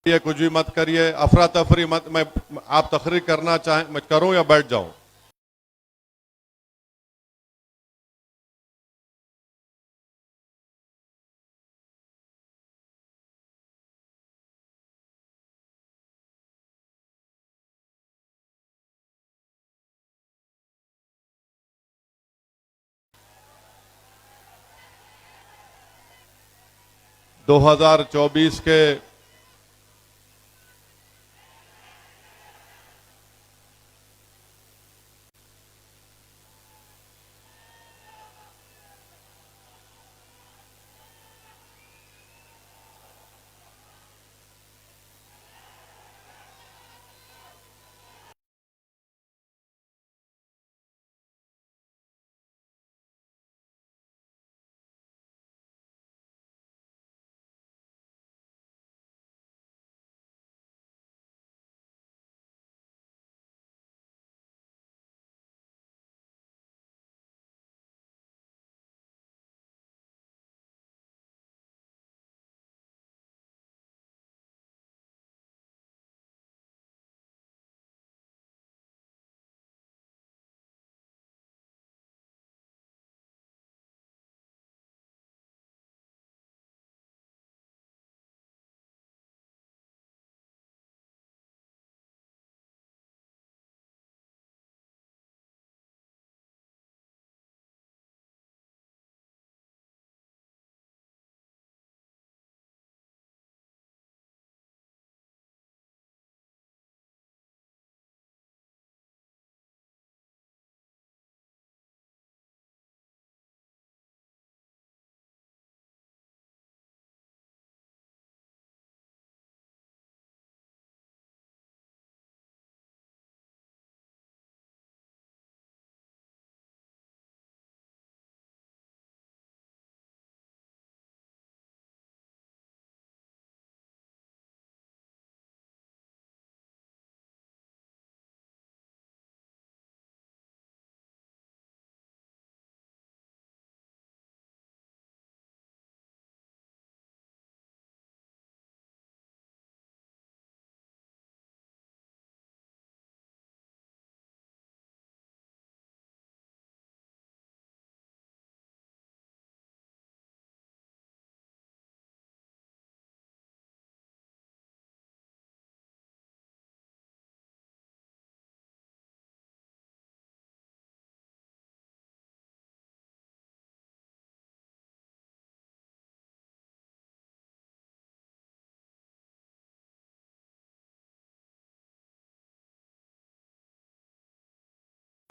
ये कुछ भी मत करिए, अफरा तफरी मत। मैं आप तकरीर करना चाहें मैं करूं या बैठ जाऊं? दो 2024 के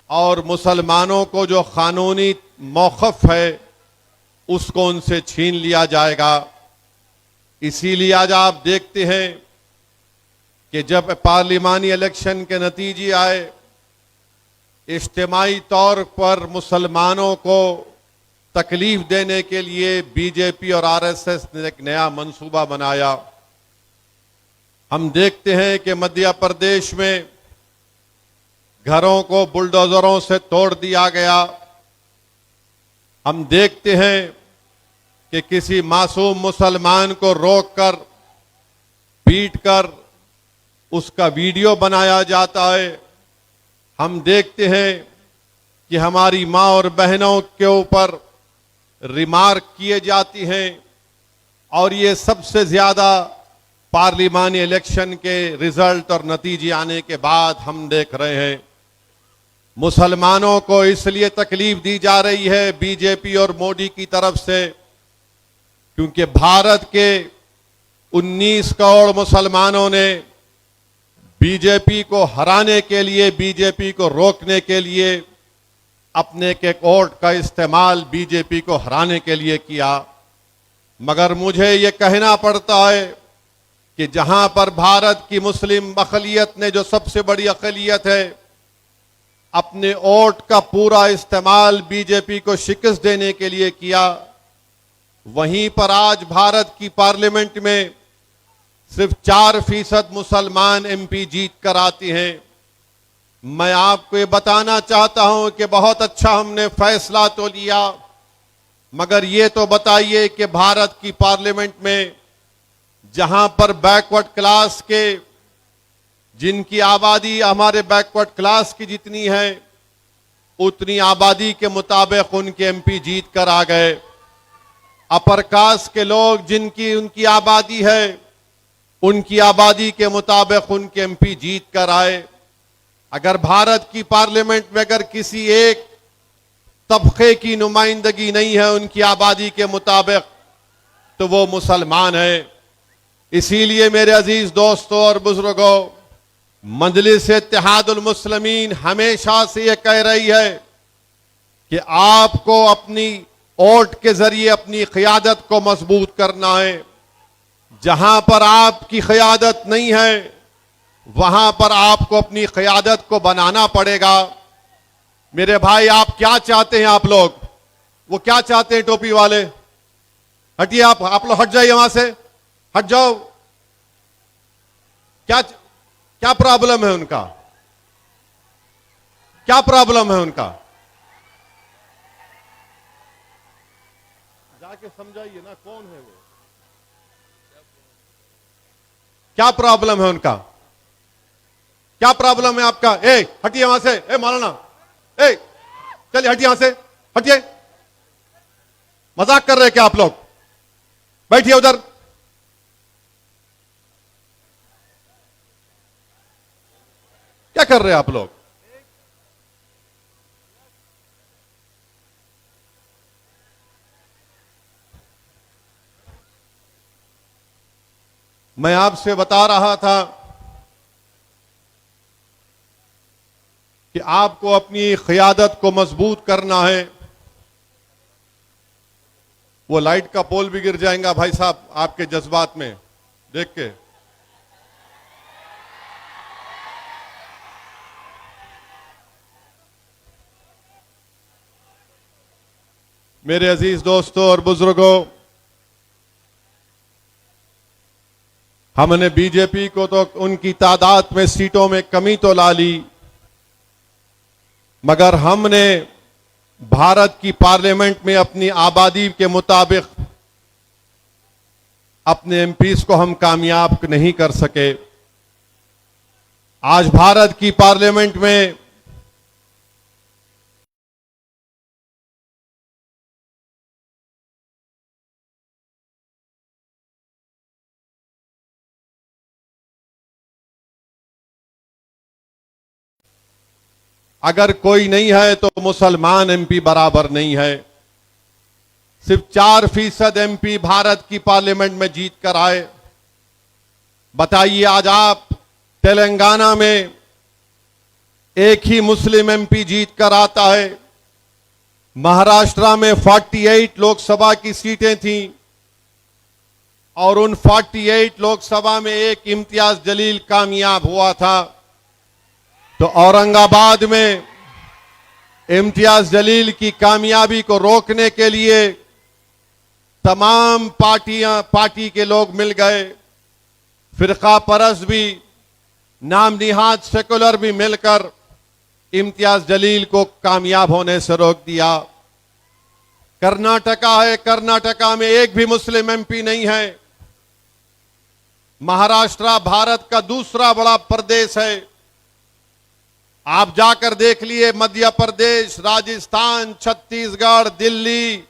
और मुसलमानों को जो कानूनी मौक़िफ़ है उसको उनसे छीन लिया जाएगा। इसीलिए आज आप देखते हैं कि जब पार्लिमानी इलेक्शन के नतीजे आए, इज्तिमाई तौर पर मुसलमानों को तकलीफ देने के लिए बीजेपी और आरएसएस ने एक नया मंसूबा बनाया। हम देखते हैं कि मध्य प्रदेश में घरों को बुलडोजरों से तोड़ दिया गया। हम देखते हैं कि किसी मासूम मुसलमान को रोककर पीटकर उसका वीडियो बनाया जाता है। हम देखते हैं कि हमारी माँ और बहनों के ऊपर रिमार्क किए जाती हैं। और ये सबसे ज़्यादा पार्लिमानी इलेक्शन के रिजल्ट और नतीजे आने के बाद हम देख रहे हैं। मुसलमानों को इसलिए तकलीफ दी जा रही है बीजेपी और मोदी की तरफ से क्योंकि भारत के 19 करोड़ मुसलमानों ने बीजेपी को हराने के लिए, बीजेपी को रोकने के लिए अपने के वोट का इस्तेमाल बीजेपी को हराने के लिए किया। मगर मुझे ये कहना पड़ता है कि जहां पर भारत की मुस्लिम अक़लियत ने, जो सबसे बड़ी अक़लियत है, अपने वोट का पूरा इस्तेमाल बीजेपी को शिकस्त देने के लिए किया, वहीं पर आज भारत की पार्लियामेंट में सिर्फ 4% मुसलमान एमपी जीत कर आती हैं। मैं आपको ये बताना चाहता हूं कि बहुत अच्छा हमने फैसला तो लिया, मगर ये तो बताइए कि भारत की पार्लियामेंट में जहां पर बैकवर्ड क्लास के, जिनकी आबादी हमारे बैकवर्ड क्लास की जितनी है उतनी आबादी के मुताबिक उनके एमपी जीत कर आ गए। अपर कास्ट के लोग जिनकी उनकी आबादी है उनकी आबादी के मुताबिक उनके एमपी जीत कर आए। अगर भारत की पार्लियामेंट में अगर किसी एक तबके की नुमाइंदगी नहीं है उनकी आबादी के मुताबिक, तो वो मुसलमान है। इसीलिए मेरे अजीज दोस्तों और बुजुर्गों, मजलिस इत्तेहादुल मुस्लिमीन हमेशा से ये कह रही है कि आपको अपनी वोट के जरिए अपनी क़ियादत को मजबूत करना है। जहां पर आपकी क़ियादत नहीं है वहां पर आपको अपनी क़ियादत को बनाना पड़ेगा। मेरे भाई, आप क्या चाहते हैं? आप लोग वो क्या चाहते हैं? टोपी वाले हटिए, आप लोग हट जाइए, वहां से हट जाओ। क्या क्या प्रॉब्लम है उनका? क्या प्रॉब्लम है उनका? जाके समझाइए ना, कौन है वो? क्या प्रॉब्लम है उनका? क्या प्रॉब्लम है आपका? ए हटिए वहां से, ए मौलाना, ए चलिए हटिए, यहां से हटिए। मजाक कर रहे हैं क्या आप लोग? बैठिए उधर। क्या कर रहे हैं आप लोग? मैं आपसे बता रहा था कि आपको अपनी क़ियादत को मजबूत करना है। वो लाइट का पोल भी गिर जाएगा भाई साहब आपके जज्बात में देख के। मेरे अजीज दोस्तों और बुजुर्गों, हमने बीजेपी को तो उनकी तादाद में सीटों में कमी तो ला ली, मगर हमने भारत की पार्लियामेंट में अपनी आबादी के मुताबिक अपने एमपीज को हम कामयाब नहीं कर सके। आज भारत की पार्लियामेंट में अगर कोई नहीं है तो मुसलमान एमपी बराबर नहीं है। सिर्फ 4% एमपी भारत की पार्लियामेंट में जीत कर आए। बताइए, आज आप तेलंगाना में एक ही मुस्लिम एमपी जीत कर आता है। महाराष्ट्र में 48 लोकसभा की सीटें थीं और उन 48 लोकसभा में एक इम्तियाज जलील कामयाब हुआ था। तो औरंगाबाद में इम्तियाज जलील की कामयाबी को रोकने के लिए तमाम पार्टी के लोग मिल गए। फिरका परस्त भी, नाम निहाद सेकुलर भी मिलकर इम्तियाज जलील को कामयाब होने से रोक दिया। कर्नाटका है, कर्नाटका में एक भी मुस्लिम एमपी नहीं है। महाराष्ट्र भारत का दूसरा बड़ा प्रदेश है। आप जाकर देख लिए, मध्य प्रदेश, राजस्थान, छत्तीसगढ़, दिल्ली,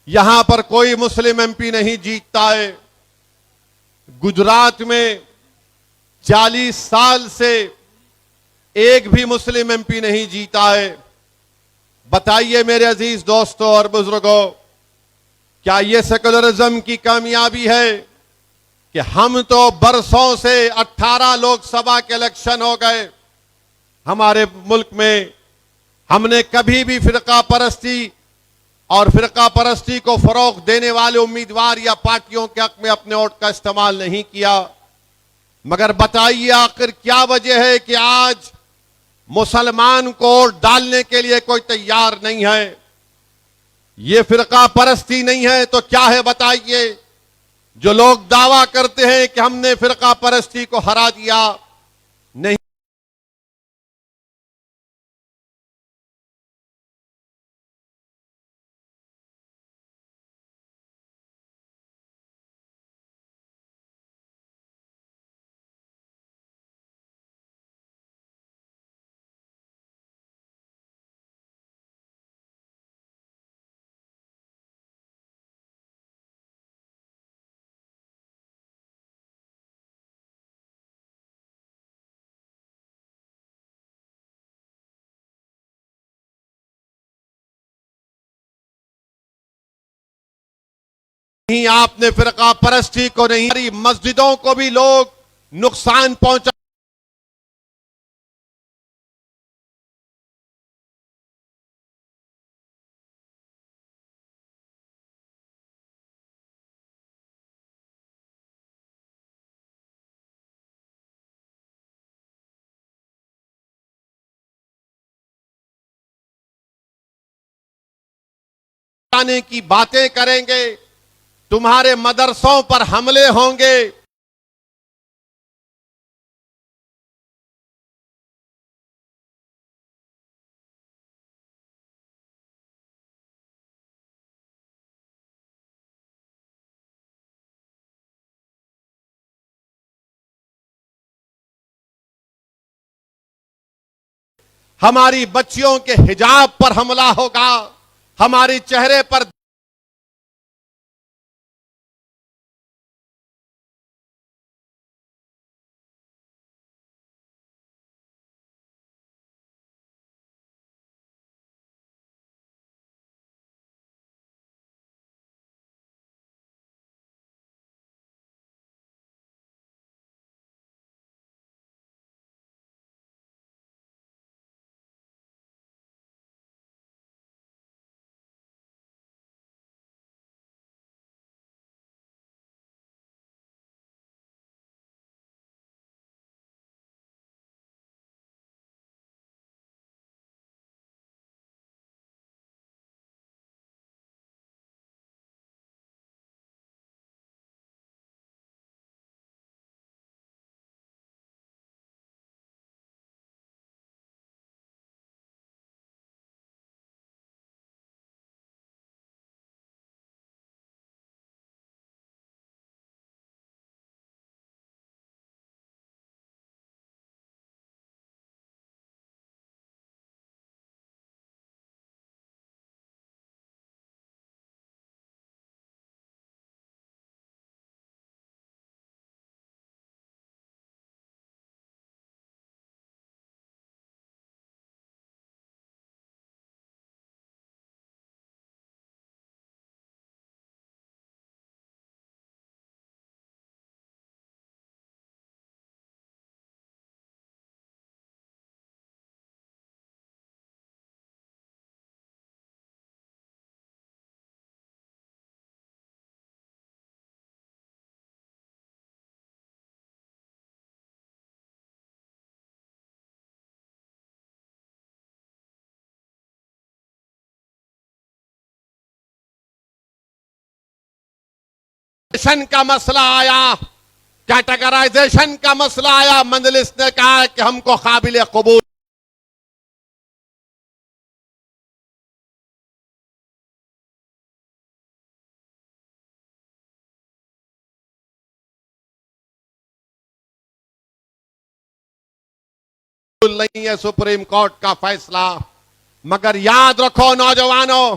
यहां पर कोई मुस्लिम एमपी नहीं जीतता है। गुजरात में 40 साल से एक भी मुस्लिम एमपी नहीं जीता है। बताइए मेरे अजीज दोस्तों और बुजुर्गों, क्या यह सेकुलरिज्म की कामयाबी है कि हम तो बरसों से 18 लोकसभा के इलेक्शन हो गए हमारे मुल्क में, हमने कभी भी फिरका परस्ती और फिरका परस्ती को फरोग देने वाले उम्मीदवार या पार्टियों के हक में अपने वोट का इस्तेमाल नहीं किया। मगर बताइए आखिर क्या वजह है कि आज मुसलमान को वोट डालने के लिए कोई तैयार नहीं है? ये फिरका परस्ती नहीं है तो क्या है बताइए? जो लोग दावा करते हैं कि हमने फिरका परस्ती को हरा दिया, नहीं। नहीं आपने फिरका परस्ती को नहीं, हमारी मस्जिदों को भी लोग नुकसान पहुंचा। आने की बातें करेंगे, तुम्हारे मदरसों पर हमले होंगे। हमारी बच्चियों के हिजाब पर हमला होगा, हमारे चेहरे पर का मसला आया, कैटेगराइजेशन का मसला आया, मजलिस ने कहा कि हमको काबिल कबूल नहीं है सुप्रीम कोर्ट का फैसला। मगर याद रखो नौजवानों,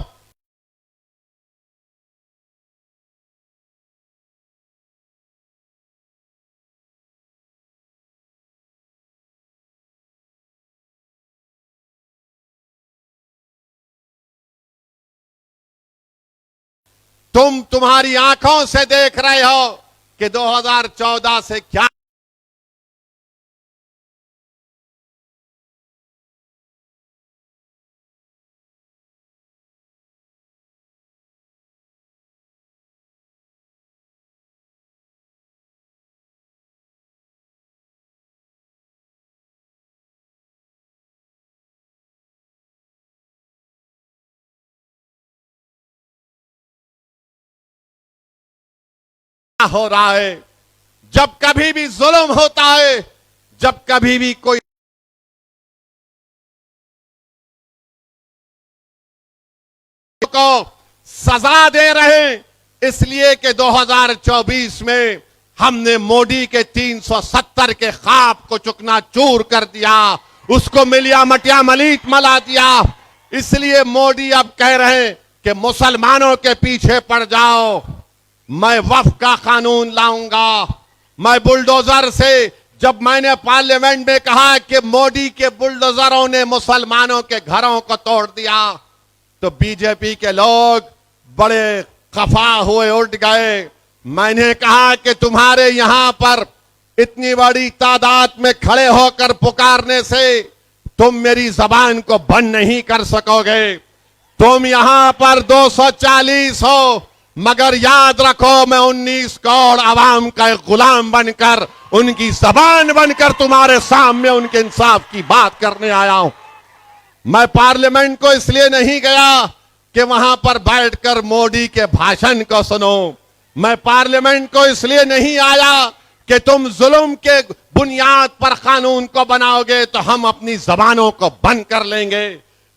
तुम्हारी आंखों से देख रहे हो कि 2014 से क्या हो रहा है। जब कभी भी जुल्म होता है, जब कभी भी कोई को सजा दे रहे हैं, इसलिए कि 2024 में हमने मोदी के 370 के ख्वाब को चुकनाचूर कर दिया, उसको मिलिया मटिया मलीट मला दिया। इसलिए मोदी अब कह रहे हैं कि मुसलमानों के पीछे पड़ जाओ, मैं वक्फ का कानून लाऊंगा, मैं बुलडोजर से। जब मैंने पार्लियामेंट में कहा कि मोदी के बुलडोजरों ने मुसलमानों के घरों को तोड़ दिया, तो बीजेपी के लोग बड़े खफा हुए उठ गए। मैंने कहा कि तुम्हारे यहां पर इतनी बड़ी तादाद में खड़े होकर पुकारने से तुम मेरी जबान को बंद नहीं कर सकोगे। तुम यहां पर 240 हो, मगर याद रखो मैं 19 करोड़ आवाम का एक गुलाम बनकर, उनकी जबान बनकर तुम्हारे सामने उनके इंसाफ की बात करने आया हूं। मैं पार्लियामेंट को इसलिए नहीं गया कि वहां पर बैठकर मोदी के भाषण को सुनो। मैं पार्लियामेंट को इसलिए नहीं आया कि तुम जुल्म के बुनियाद पर कानून को बनाओगे तो हम अपनी जबानों को बंद कर लेंगे।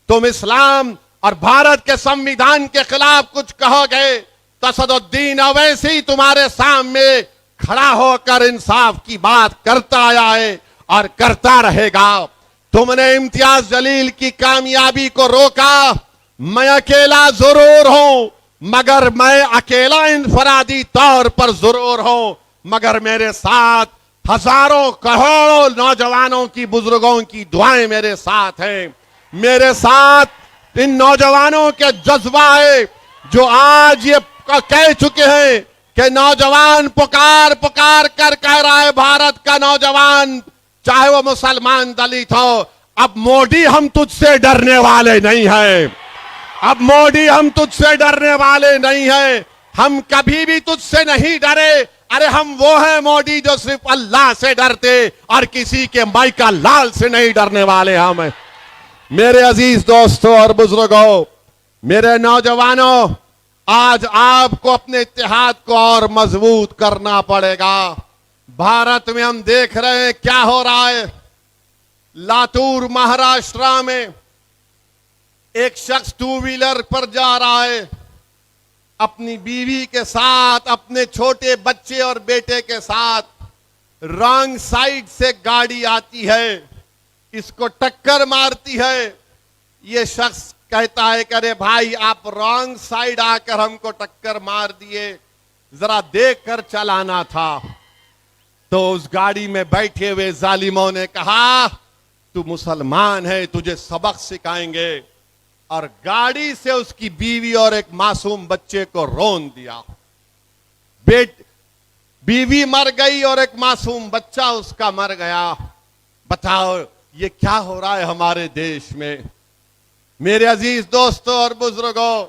तुम इस्लाम और भारत के संविधान के खिलाफ कुछ कहोगे तो असदुद्दीन ओवैसी तुम्हारे सामने खड़ा होकर इंसाफ की बात करता आया है और करता रहेगा। तुमने इम्तियाज जलील की कामयाबी को रोका। मैं अकेला जरूर हूं, मगर मैं अकेला इनफरादी तौर पर जरूर हूं, मगर मेरे साथ हजारों करोड़ों नौजवानों की, बुजुर्गों की दुआएं मेरे साथ हैं। मेरे साथ इन नौजवानों के जज्बा है जो आज ये कह चुके हैं कि नौजवान पुकार पुकार कर कह रहा है, भारत का नौजवान चाहे वो मुसलमान दलित हो, अब मोदी हम तुझसे डरने वाले नहीं हैं। अब मोदी हम तुझसे डरने वाले नहीं हैं। हम कभी भी तुझसे नहीं डरे। अरे हम वो हैं मोदी जो सिर्फ अल्लाह से डरते और किसी के माइका लाल से नहीं डरने वाले हम हैं। मेरे अजीज दोस्तों और बुजुर्गों, मेरे नौजवानों, आज आपको अपने इत्तेहाद को और मजबूत करना पड़ेगा। भारत में हम देख रहे हैं क्या हो रहा है। लातूर महाराष्ट्र में एक शख्स 2 व्हीलर पर जा रहा है, अपनी बीवी के साथ, अपने छोटे बच्चे और बेटे के साथ। रॉन्ग साइड से गाड़ी आती है, इसको टक्कर मारती है। ये शख्स कहता है कि अरे भाई, आप रॉन्ग साइड आकर हमको टक्कर मार दिए, जरा देख कर चलाना था। तो उस गाड़ी में बैठे हुए जालिमों ने कहा, तू मुसलमान है, तुझे सबक सिखाएंगे, और गाड़ी से उसकी बीवी और एक मासूम बच्चे को रौंद दिया। बीवी मर गई और एक मासूम बच्चा उसका मर गया। बताओ ये क्या हो रहा है हमारे देश में। मेरे अजीज दोस्तों और बुजुर्गों,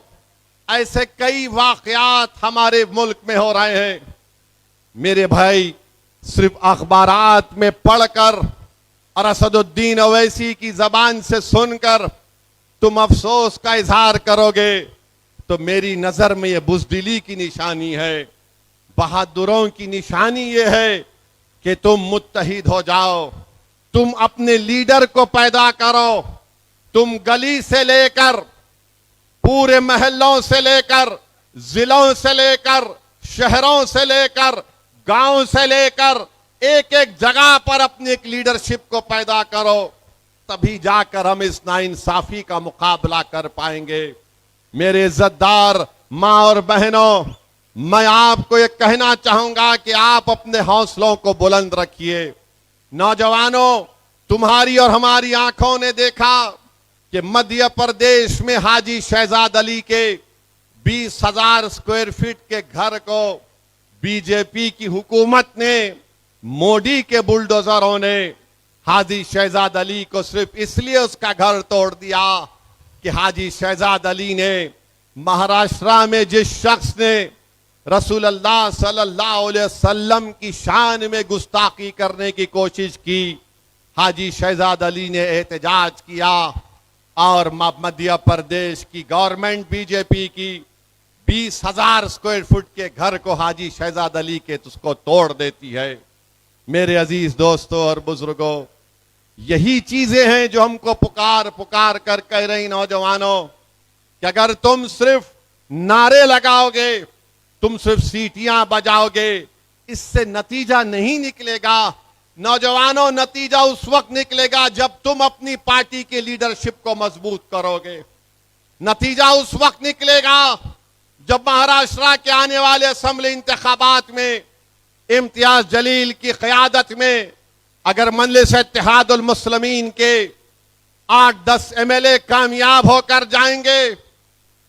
ऐसे कई वाकयात हमारे मुल्क में हो रहे हैं। मेरे भाई, सिर्फ अखबारात में पढ़कर और असदुद्दीन ओवैसी की जबान से सुनकर तुम अफसोस का इजहार करोगे तो मेरी नजर में यह बुज़दिली की निशानी है। बहादुरों की निशानी यह है कि तुम मुत्तहिद हो जाओ, तुम अपने लीडर को पैदा करो। तुम गली से लेकर, पूरे महल्लों से लेकर, जिलों से लेकर, शहरों से लेकर, गांव से लेकर, एक एक जगह पर अपनी एक लीडरशिप को पैदा करो, तभी जाकर हम इस नाइंसाफी का मुकाबला कर पाएंगे। मेरे इज्जतदार माँ और बहनों, मैं आपको ये कहना चाहूंगा कि आप अपने हौसलों को बुलंद रखिए। नौजवानों, तुम्हारी और हमारी आंखों ने देखा कि मध्य प्रदेश में हाजी शहजाद अली के 20,000 स्क्वायर फीट के घर को बीजेपी की हुकूमत ने, मोदी के बुलडोजरों ने हाजी शहजाद अली को सिर्फ इसलिए उसका घर तोड़ दिया कि हाजी शहजाद अली ने महाराष्ट्र में जिस शख्स ने रसूलुल्लाह सल्लल्लाहु अलैहि वसल्लम की शान में गुस्ताखी करने की कोशिश की, हाजी शहजाद अली ने एहतजाज किया और मध्य प्रदेश की गवर्नमेंट बीजेपी की 20,000 स्क्वायर फुट के घर को हाजी शहजाद अली के उसको तोड़ देती है। मेरे अजीज दोस्तों और बुजुर्गों, यही चीजें हैं जो हमको पुकार पुकार कर कह रही नौजवानों कि अगर तुम सिर्फ नारे लगाओगे, तुम सिर्फ सीटियां बजाओगे, इससे नतीजा नहीं निकलेगा। नौजवानों, नतीजा उस वक्त निकलेगा जब तुम अपनी पार्टी के लीडरशिप को मजबूत करोगे। नतीजा उस वक्त निकलेगा जब महाराष्ट्र के आने वाले असेंबली इंतखाबात में इम्तियाज जलील की क़यादत में अगर मजलिस इत्तेहादुल मुस्लिमीन के 8-10 MLA कामयाब होकर जाएंगे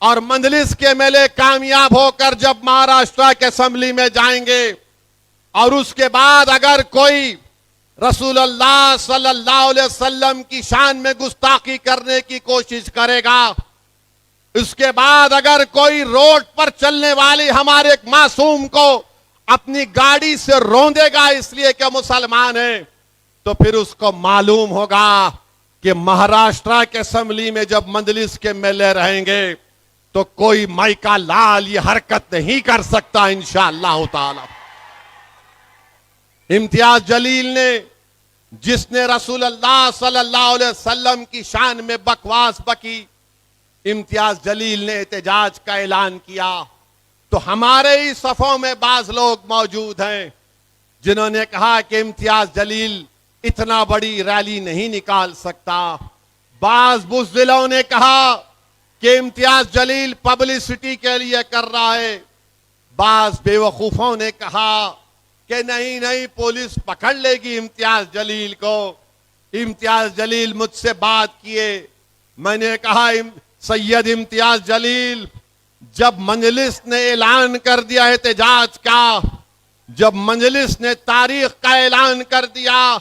और मंदलिस के एमएलए कामयाब होकर जब महाराष्ट्र के असेंबली में जाएंगे और उसके बाद अगर कोई रसूलुल्लाह सल्लल्लाहु अलैहि वसल्लम की शान में गुस्ताखी करने की कोशिश करेगा, उसके बाद अगर कोई रोड पर चलने वाली हमारे एक मासूम को अपनी गाड़ी से रौंदेगा इसलिए कि मुसलमान है, तो फिर उसको मालूम होगा कि महाराष्ट्र के असेंबली में जब मंदलिस के एमएलए रहेंगे तो कोई माइका लाल ये हरकत नहीं कर सकता इंशाअल्लाह ताला। इम्तियाज जलील ने, जिसने रसूलुल्लाह सल्लल्लाहु अलैहि वसल्लम की शान में बकवास बकी, इम्तियाज जलील ने एहतजाज का ऐलान किया, तो हमारे ही सफों में बाज लोग मौजूद हैं जिन्होंने कहा कि इम्तियाज जलील इतना बड़ी रैली नहीं निकाल सकता। बाज बुज़दिलों ने कहा कि इम्तियाज जलील पब्लिसिटी के लिए कर रहा है। बाज बेवकूफों ने कहा कि नहीं नहीं पुलिस पकड़ लेगी इम्तियाज जलील को। इम्तियाज जलील मुझसे बात किए, मैंने कहा सैयद इम्तियाज जलील, जब मजलिस ने ऐलान कर दिया एहतजाज का, जब मजलिस ने तारीख का ऐलान कर दिया,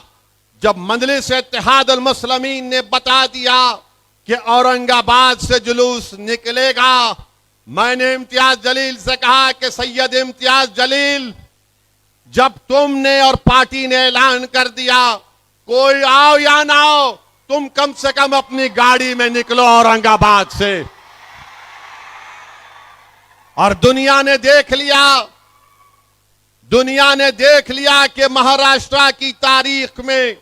जब मजलिस इत्तेहादुल मुस्लिमीन ने बता दिया कि औरंगाबाद से जुलूस निकलेगा, मैंने इम्तियाज जलील से कहा कि सैयद इम्तियाज जलील, जब तुमने और पार्टी ने ऐलान कर दिया कोई आओ या ना आओ, तुम कम से कम अपनी गाड़ी में निकलो औरंगाबाद से। और दुनिया ने देख लिया कि महाराष्ट्र की तारीख में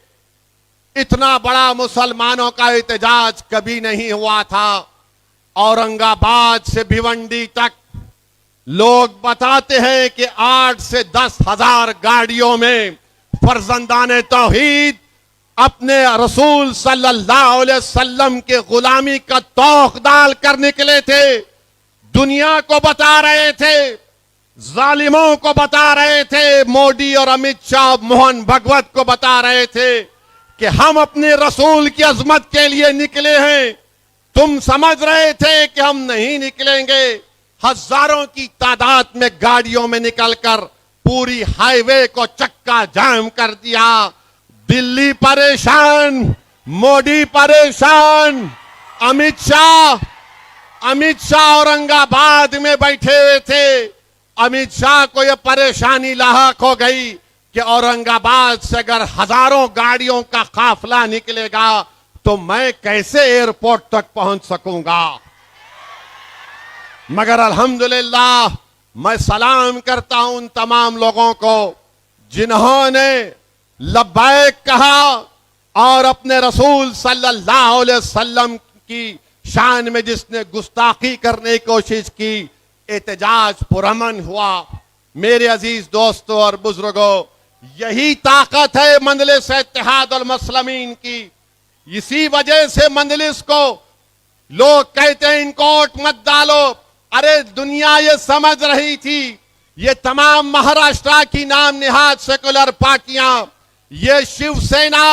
इतना बड़ा मुसलमानों का एहतजाज कभी नहीं हुआ था। औरंगाबाद से भिवंडी तक लोग बताते हैं कि 8 से 10 हजार गाड़ियों में फर्जंदाने तौहीद अपने रसूल सल्लल्लाहु अलैहि वसल्लम के गुलामी का तौक डाल कर निकले थे। दुनिया को बता रहे थे, जालिमों को बता रहे थे, मोदी और अमित शाह मोहन भगवत को बता रहे थे कि हम अपने रसूल की अजमत के लिए निकले हैं। तुम समझ रहे थे कि हम नहीं निकलेंगे। हजारों की तादाद में गाड़ियों में निकलकर पूरी हाईवे को चक्का जाम कर दिया। दिल्ली परेशान, मोदी परेशान, अमित शाह औरंगाबाद में बैठे हुए थे। अमित शाह को यह परेशानी लाहक हो गई कि औरंगाबाद से अगर हजारों गाड़ियों का काफिला निकलेगा तो मैं कैसे एयरपोर्ट तक पहुंच सकूंगा। मगर अल्हम्दुलिल्लाह मैं सलाम करता हूं उन तमाम लोगों को जिन्होंने लब्बैक कहा और अपने रसूल सल्लल्लाहु अलैहि वसल्लम की शान में जिसने गुस्ताखी करने की कोशिश की, एहतजाज पुरअमन हुआ। मेरे अजीज दोस्तों और बुजुर्गों, यही ताकत है मजलिस इत्तेहादुल मुस्लिमीन की। इसी वजह से मजलिस को लोग कहते हैं इनको वोट मत डालो। अरे दुनिया ये समझ रही थी, ये तमाम महाराष्ट्र की नाम निहाद सेकुलर पार्टियां, ये शिवसेना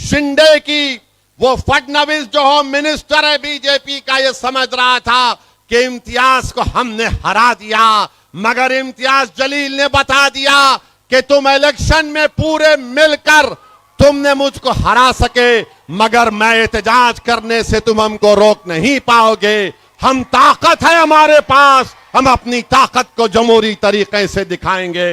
शिंदे की, वो फडणवीस जो होम मिनिस्टर है बीजेपी का, ये समझ रहा था कि इम्तियाज को हमने हरा दिया। मगर इम्तियाज जलील ने बता दिया कि तुम इलेक्शन में पूरे मिलकर तुमने मुझको हरा सके, मगर मैं एहतजाज करने से तुम हमको रोक नहीं पाओगे। हम ताकत है हमारे पास, हम अपनी ताकत को जमहूरी तरीके से दिखाएंगे।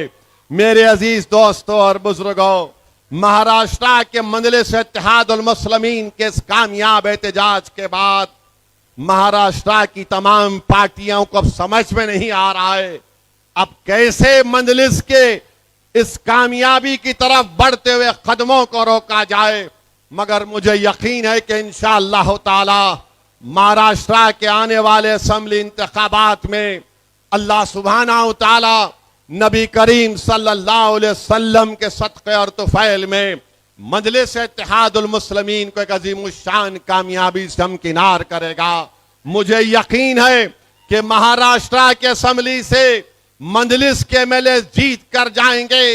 मेरे अजीज दोस्तों और बुजुर्गों, महाराष्ट्र के मजलिस इत्तेहादुल मुस्लिमीन के इस कामयाब एहतजाज के बाद महाराष्ट्र की तमाम पार्टियों को अब समझ में नहीं आ रहा है अब कैसे मजलिस के इस कामयाबी की तरफ बढ़ते हुए कदमों को रोका जाए। मगर मुझे यकीन है कि इंशाअल्लाह ताला महाराष्ट्र के आने वाले असेंबली इंतखाबात में अल्लाह सुब्हानहू ताला नबी करीम सल्लल्लाहु अलैहि वसल्लम के सदक़े और तुफ़ैल में मजलिस इत्तेहादुल मुस्लिमीन को एक अज़ीमुश्शान कामयाबी से हमकिनार करेगा। मुझे यकीन है कि महाराष्ट्र के असेंबली से मजलिस के एमएलए जीत कर जाएंगे।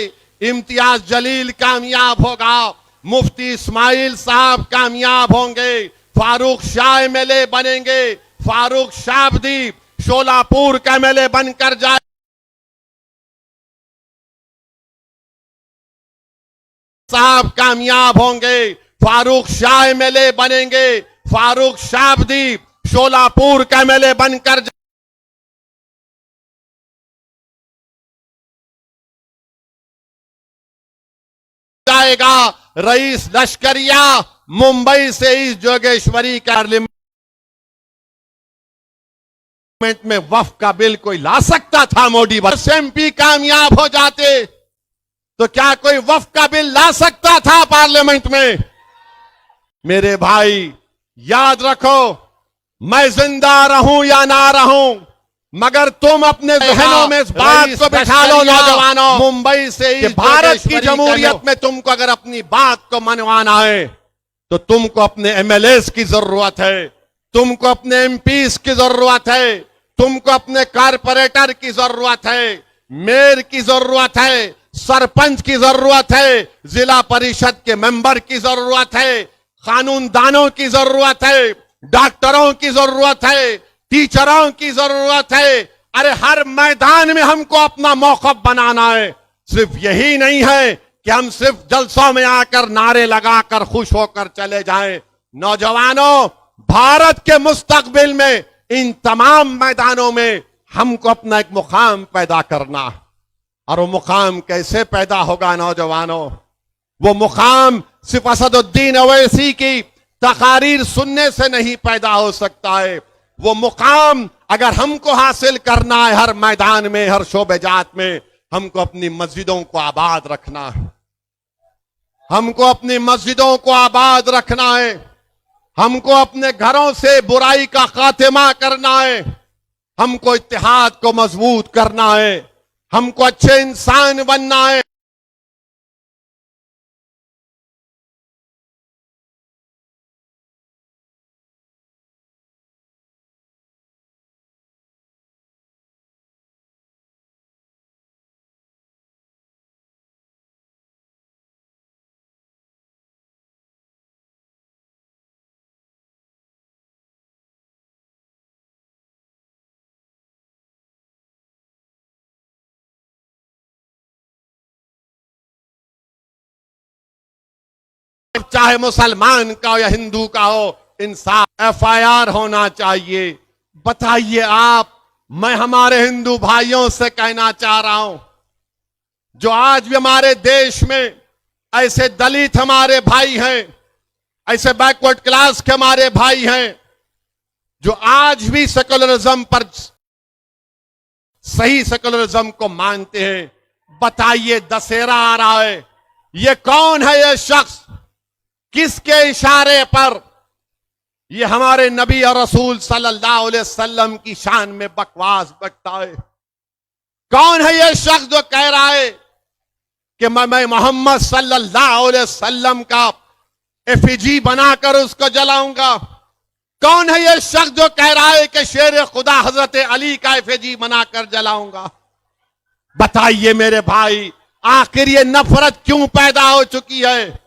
इम्तियाज जलील कामयाब होगा, मुफ्ती इस्माइल साहब कामयाब होंगे, फारूक शाह एमएलए बनेंगे, फारूक शाबदी शोलापुर का एमएलए बनकर जाए, साहब कामयाब होंगे, फारूक शाह एमएलए बनेंगे, फारूक शाबदी शोलापुर का एमएलए बनकर जाएगा। रईस लश्करिया मुंबई से इस जोगेश्वरी पार्लियामेंट में वक्फ का बिल कोई ला सकता था? मोदी बस एमपी कामयाब हो जाते तो क्या कोई वक्फ का बिल ला सकता था पार्लियामेंट में? मेरे भाई याद रखो, मैं जिंदा रहूं या ना रहूं, मगर तुम अपने जहनों में इस बात को बिठा लो नौजवानों, मुंबई से इस भारत की जमहूरियत में तुमको अगर अपनी बात को मनवाना है तो तुमको अपने एमएलएस की जरूरत है, तुमको अपने एमपीस की जरूरत है, तुमको अपने कारपोरेटर की जरूरत है, मेयर की जरूरत है, सरपंच की जरूरत है, जिला परिषद के मेंबर की जरूरत है, कानूनदानों की जरूरत है, डॉक्टरों की जरूरत है, टीचरों की जरूरत है। अरे हर मैदान में हमको अपना मौक़िफ़ बनाना है। सिर्फ यही नहीं है कि हम सिर्फ जलसों में आकर नारे लगाकर खुश होकर चले जाएं। नौजवानों, भारत के मुस्तकबिल में इन तमाम मैदानों में हमको अपना एक मुकाम पैदा करना है। और वो मुकाम कैसे पैदा होगा नौजवानों? वो मुकाम सिर्फ असदुद्दीन ओवैसी की तकारीर सुनने से नहीं पैदा हो सकता है। वो मुकाम अगर हमको हासिल करना है, हर मैदान में, हर शोबेजात में, हमको अपनी मस्जिदों को आबाद रखना है, हमको अपनी मस्जिदों को आबाद रखना है, हमको अपने घरों से बुराई का खात्मा करना है, हमको इत्तेहाद को मजबूत करना है, हमको अच्छे इंसान बनना है। चाहे मुसलमान का हो या हिंदू का हो, इंसाफ एफआईआर होना चाहिए। बताइए आप, मैं हमारे हिंदू भाइयों से कहना चाह रहा हूं, जो आज भी हमारे देश में ऐसे दलित हमारे भाई हैं, ऐसे बैकवर्ड क्लास के हमारे भाई हैं, जो आज भी सेकुलरिज्म पर, सही सेकुलरिज्म को मानते हैं। बताइए, दशहरा आ रहा है, ये कौन है ये शख्स? किसके इशारे पर ये हमारे नबी और रसूल सल्लल्लाहु अलैहि वसल्लम की शान में बकवास बकता है? कौन है ये शख्स जो कह रहा है कि मैं मोहम्मद सल्लल्लाहु अलैहि वसल्लम का एफिजी बनाकर उसको जलाऊंगा? कौन है ये शख्स जो कह रहा है कि शेर खुदा हजरत अली का एफिजी बनाकर जलाऊंगा? बताइए मेरे भाई, आखिर ये नफरत क्यों पैदा हो चुकी है?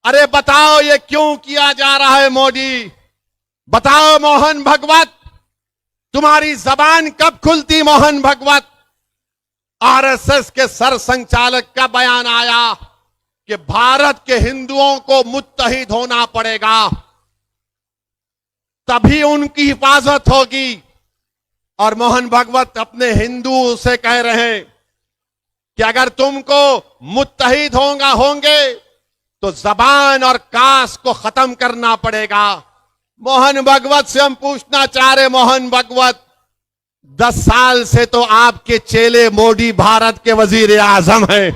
अरे बताओ, ये क्यों किया जा रहा है मोदी? बताओ मोहन भगवत, तुम्हारी जबान कब खुलती मोहन भगवत? आरएसएस के सर संचालक का बयान आया कि भारत के हिंदुओं को मुत्तहिद होना पड़ेगा, तभी उनकी हिफाजत होगी। और मोहन भगवत अपने हिंदुओं से कह रहे हैं कि अगर तुमको मुत्तहिद होंगे तो जबान और कास्ट को खत्म करना पड़ेगा। मोहन भगवत से हम पूछना चाह रहे, मोहन भगवत, 10 साल से तो आपके चेले मोदी भारत के वजीर आजम हैं।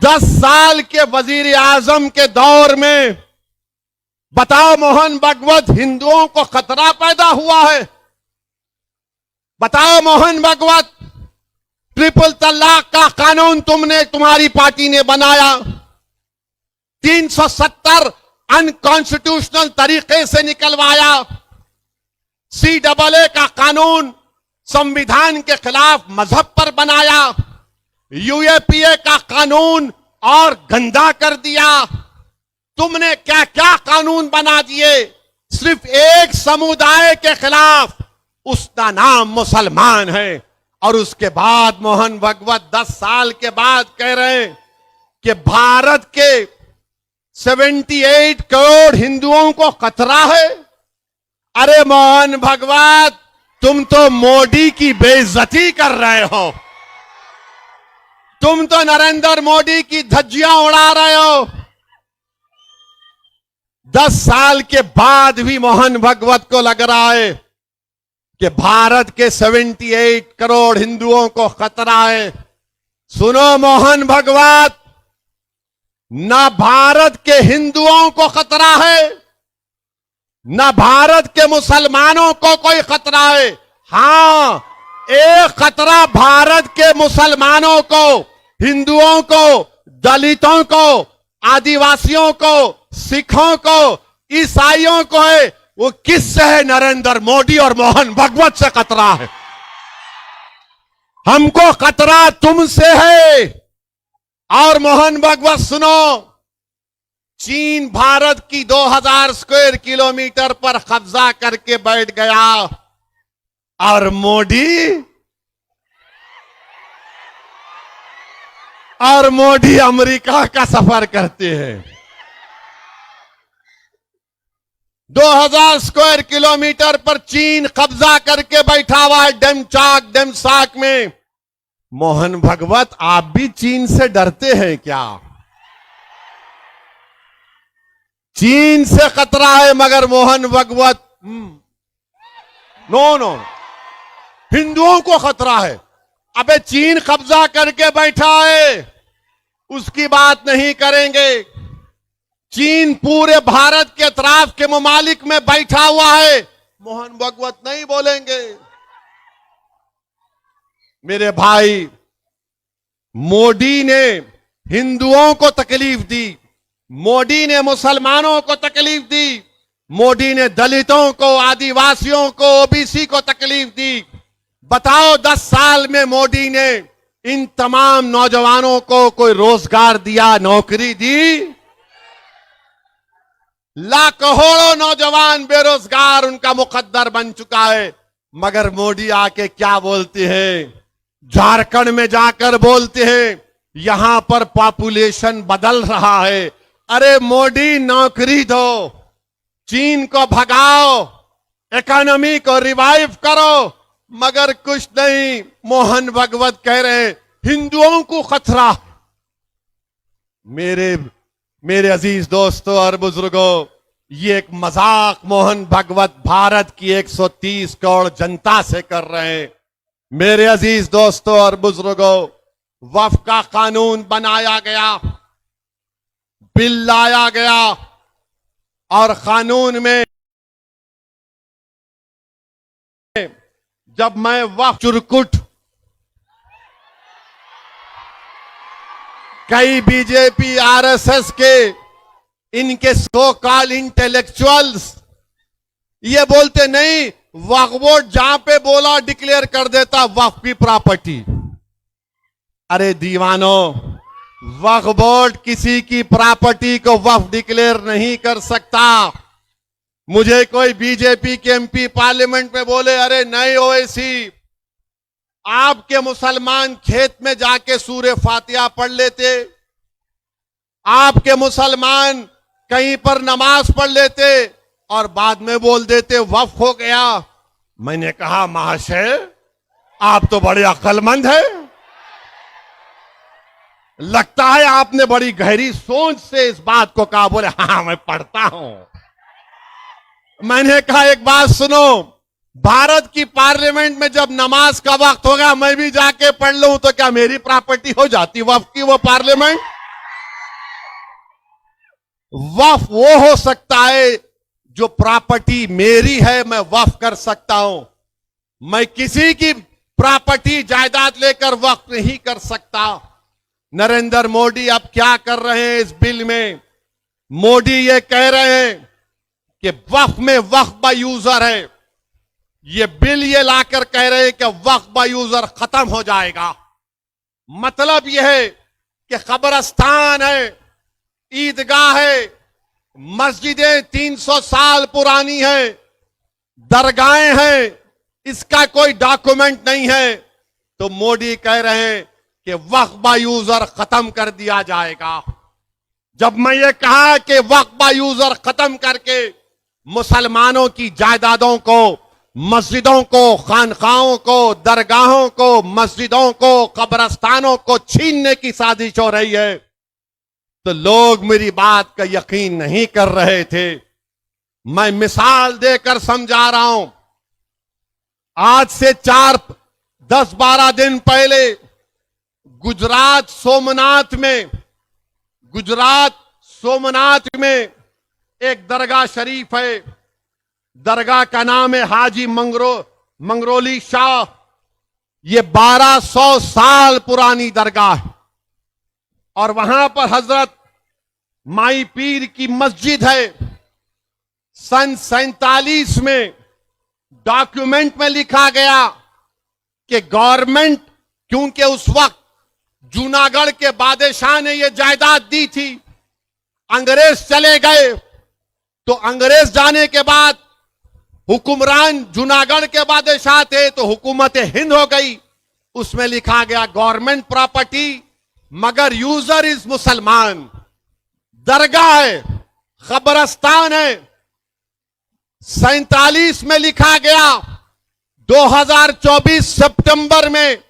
10 साल के वजीर आजम के दौर में बताओ मोहन भगवत, हिंदुओं को खतरा पैदा हुआ है? बताओ मोहन भगवत, ट्रिपल तलाक का कानून तुम्हारी पार्टी ने बनाया, 370 अनकॉन्स्टिट्यूशनल तरीके से निकलवाया, CAA का कानून संविधान के खिलाफ मजहब पर बनाया, UAPA का कानून और गंदा कर दिया। तुमने क्या क्या कानून बना दिए, सिर्फ एक समुदाय के खिलाफ, उसका नाम मुसलमान है। और उसके बाद मोहन भगवत 10 साल के बाद कह रहे हैं कि भारत के 78 करोड़ हिंदुओं को खतरा है। अरे मोहन भगवत, तुम तो मोदी की बेइज्जती कर रहे हो। तुम तो नरेंद्र मोदी की धज्जियां उड़ा रहे हो। 10 साल के बाद भी मोहन भगवत को लग रहा है कि भारत के 78 करोड़ हिंदुओं को खतरा है। सुनो मोहन भगवत, ना भारत के हिंदुओं को खतरा है, ना भारत के मुसलमानों को कोई खतरा है। हां, एक खतरा भारत के मुसलमानों को, हिंदुओं को, दलितों को, आदिवासियों को, सिखों को, ईसाइयों को है। वो किससे है? नरेंद्र मोदी और मोहन भगवत से खतरा है। हमको खतरा तुमसे है। और मोहन भगवत सुनो, चीन भारत की 2000 स्क्वायर किलोमीटर पर कब्जा करके बैठ गया और मोदी अमेरिका का सफर करते हैं। 2000 स्क्वायर किलोमीटर पर चीन कब्जा करके बैठा हुआ है डेमसाक में। मोहन भगवत, आप भी चीन से डरते हैं क्या? चीन से खतरा है, मगर मोहन भगवत नो, हिंदुओं को खतरा है। अबे चीन कब्जा करके बैठा है, उसकी बात नहीं करेंगे। चीन पूरे भारत के अतराफ के ममालिक में बैठा हुआ है, मोहन भगवत नहीं बोलेंगे। मेरे भाई, मोदी ने हिंदुओं को तकलीफ दी, मोदी ने मुसलमानों को तकलीफ दी, मोदी ने दलितों को, आदिवासियों को, ओबीसी को तकलीफ दी। बताओ 10 साल में मोदी ने इन तमाम नौजवानों को कोई रोजगार दिया, नौकरी दी? लाखों नौजवान बेरोजगार, उनका मुकद्दर बन चुका है। मगर मोदी आके क्या बोलते हैं? झारखंड में जाकर बोलते हैं यहां पर पॉपुलेशन बदल रहा है। अरे मोदी, नौकरी दो, चीन को भगाओ, इकोनॉमी को रिवाइव करो, मगर कुछ नहीं। मोहन भगवत कह रहे हैं हिंदुओं को खतरा। मेरे अजीज दोस्तों और बुजुर्गों, ये एक मजाक मोहन भगवत भारत की 130 करोड़ जनता से कर रहे हैं। मेरे अजीज दोस्तों और बुजुर्गों, वक्फ का कानून बनाया गया, बिल लाया गया, और कानून में जब मैं वक्फ चुरकुट कई बीजेपी आरएसएस के इनके सो कॉल इंटेलेक्चुअल्स ये बोलते नहीं, वक्फ बोर्ड जहां पे बोला डिक्लेयर कर देता वक्फ की प्रॉपर्टी। अरे दीवानों, वक्फ बोर्ड किसी की प्रॉपर्टी को वक्फ डिक्लेयर नहीं कर सकता। मुझे कोई बीजेपी के एमपी पार्लियामेंट में बोले अरे नहीं ओवैसी, आपके मुसलमान खेत में जाके सूरे फातिहा पढ़ लेते, आपके मुसलमान कहीं पर नमाज पढ़ लेते और बाद में बोल देते वक्फ हो गया। मैंने कहा महाशय, आप तो बड़े अक्लमंद हैं, लगता है आपने बड़ी गहरी सोच से इस बात को कहा। बोले हाँ मैं पढ़ता हूं। मैंने कहा एक बात सुनो, भारत की पार्लियामेंट में जब नमाज का वक्त होगा मैं भी जाके पढ़ लूं तो क्या मेरी प्रॉपर्टी हो जाती वक्फ की वो पार्लियामेंट? वक्फ वो हो सकता है जो प्रॉपर्टी मेरी है मैं वक्फ कर सकता हूं। मैं किसी की प्रॉपर्टी जायदाद लेकर वक्फ नहीं कर सकता। नरेंद्र मोदी अब क्या कर रहे हैं इस बिल में? मोदी ये कह रहे हैं कि वक्फ में वक्फ बाय यूजर है। ये बिल ये लाकर कह रहे हैं कि वक्फ बाय यूजर खत्म हो जाएगा। मतलब यह है कि कब्रस्तान है, ईदगाह है, मस्जिदें 300 साल पुरानी हैं, दरगाहें हैं, इसका कोई डॉक्यूमेंट नहीं है, तो मोदी कह रहे हैं कि वक्फ बाय यूजर खत्म कर दिया जाएगा। जब मैं ये कहा कि वक्फ बाय यूजर खत्म करके मुसलमानों की जायदादों को, मस्जिदों को, खानखाहों को, दरगाहों को, मस्जिदों को, कब्रस्तानों को छीनने की साजिश हो रही है, तो लोग मेरी बात का यकीन नहीं कर रहे थे। मैं मिसाल देकर समझा रहा हूं। आज से 10-12 दिन पहले गुजरात सोमनाथ में एक दरगाह शरीफ है। दरगाह का नाम है हाजी मंगरोली शाह। ये 1200 साल पुरानी दरगाह है और वहां पर हजरत माई पीर की मस्जिद है। सन 47 में डॉक्यूमेंट में लिखा गया कि गवर्नमेंट, क्योंकि उस वक्त जूनागढ़ के बादशाह ने यह जायदाद दी थी, अंग्रेज चले गए, तो अंग्रेज जाने के बाद हुक्मरान जूनागढ़ के बादशाह थे, तो हुकूमत हिंद हो गई। उसमें लिखा गया गवर्नमेंट प्रॉपर्टी, मगर यूजर इज मुसलमान। दरगाह है, कब्रस्तान है। 47 में लिखा गया। 2024 सितंबर में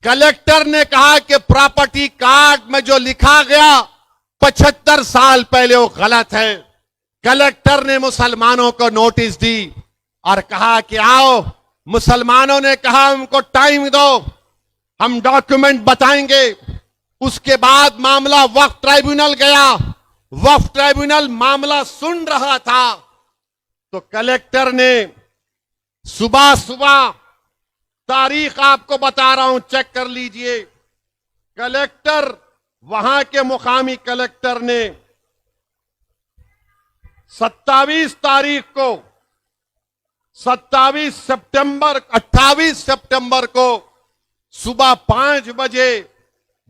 कलेक्टर ने कहा कि प्रॉपर्टी कार्ड में जो लिखा गया 75 साल पहले वो गलत है। कलेक्टर ने मुसलमानों को नोटिस दी और कहा कि आओ। मुसलमानों ने कहा हमको टाइम दो, हम डॉक्यूमेंट बताएंगे। उसके बाद मामला वक्फ ट्राइब्यूनल गया। वक्फ ट्राइब्यूनल मामला सुन रहा था, तो कलेक्टर ने सुबह तारीख आपको बता रहा हूं, चेक कर लीजिए। कलेक्टर, वहां के मुकामी कलेक्टर ने 28 सितंबर को सुबह 5 बजे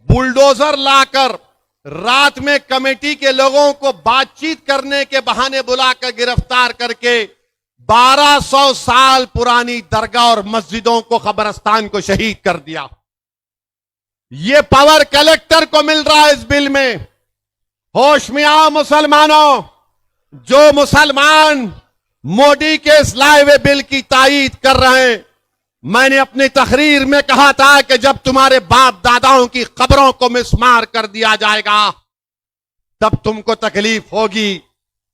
बुलडोजर लाकर रात में कमेटी के लोगों को बातचीत करने के बहाने बुलाकर गिरफ्तार करके 1200 साल पुरानी दरगाह और मस्जिदों को, कब्रस्तान को शहीद कर दिया। यह पावर कलेक्टर को मिल रहा है इस बिल में। होश में आओ मुसलमानों। जो मुसलमान मोदी के इस लाए हुए बिल की तायीद कर रहे हैं, मैंने अपनी तकरीर में कहा था कि जब तुम्हारे बाप दादाओं की कब्रों को मिसमार कर दिया जाएगा तब तुमको तकलीफ होगी।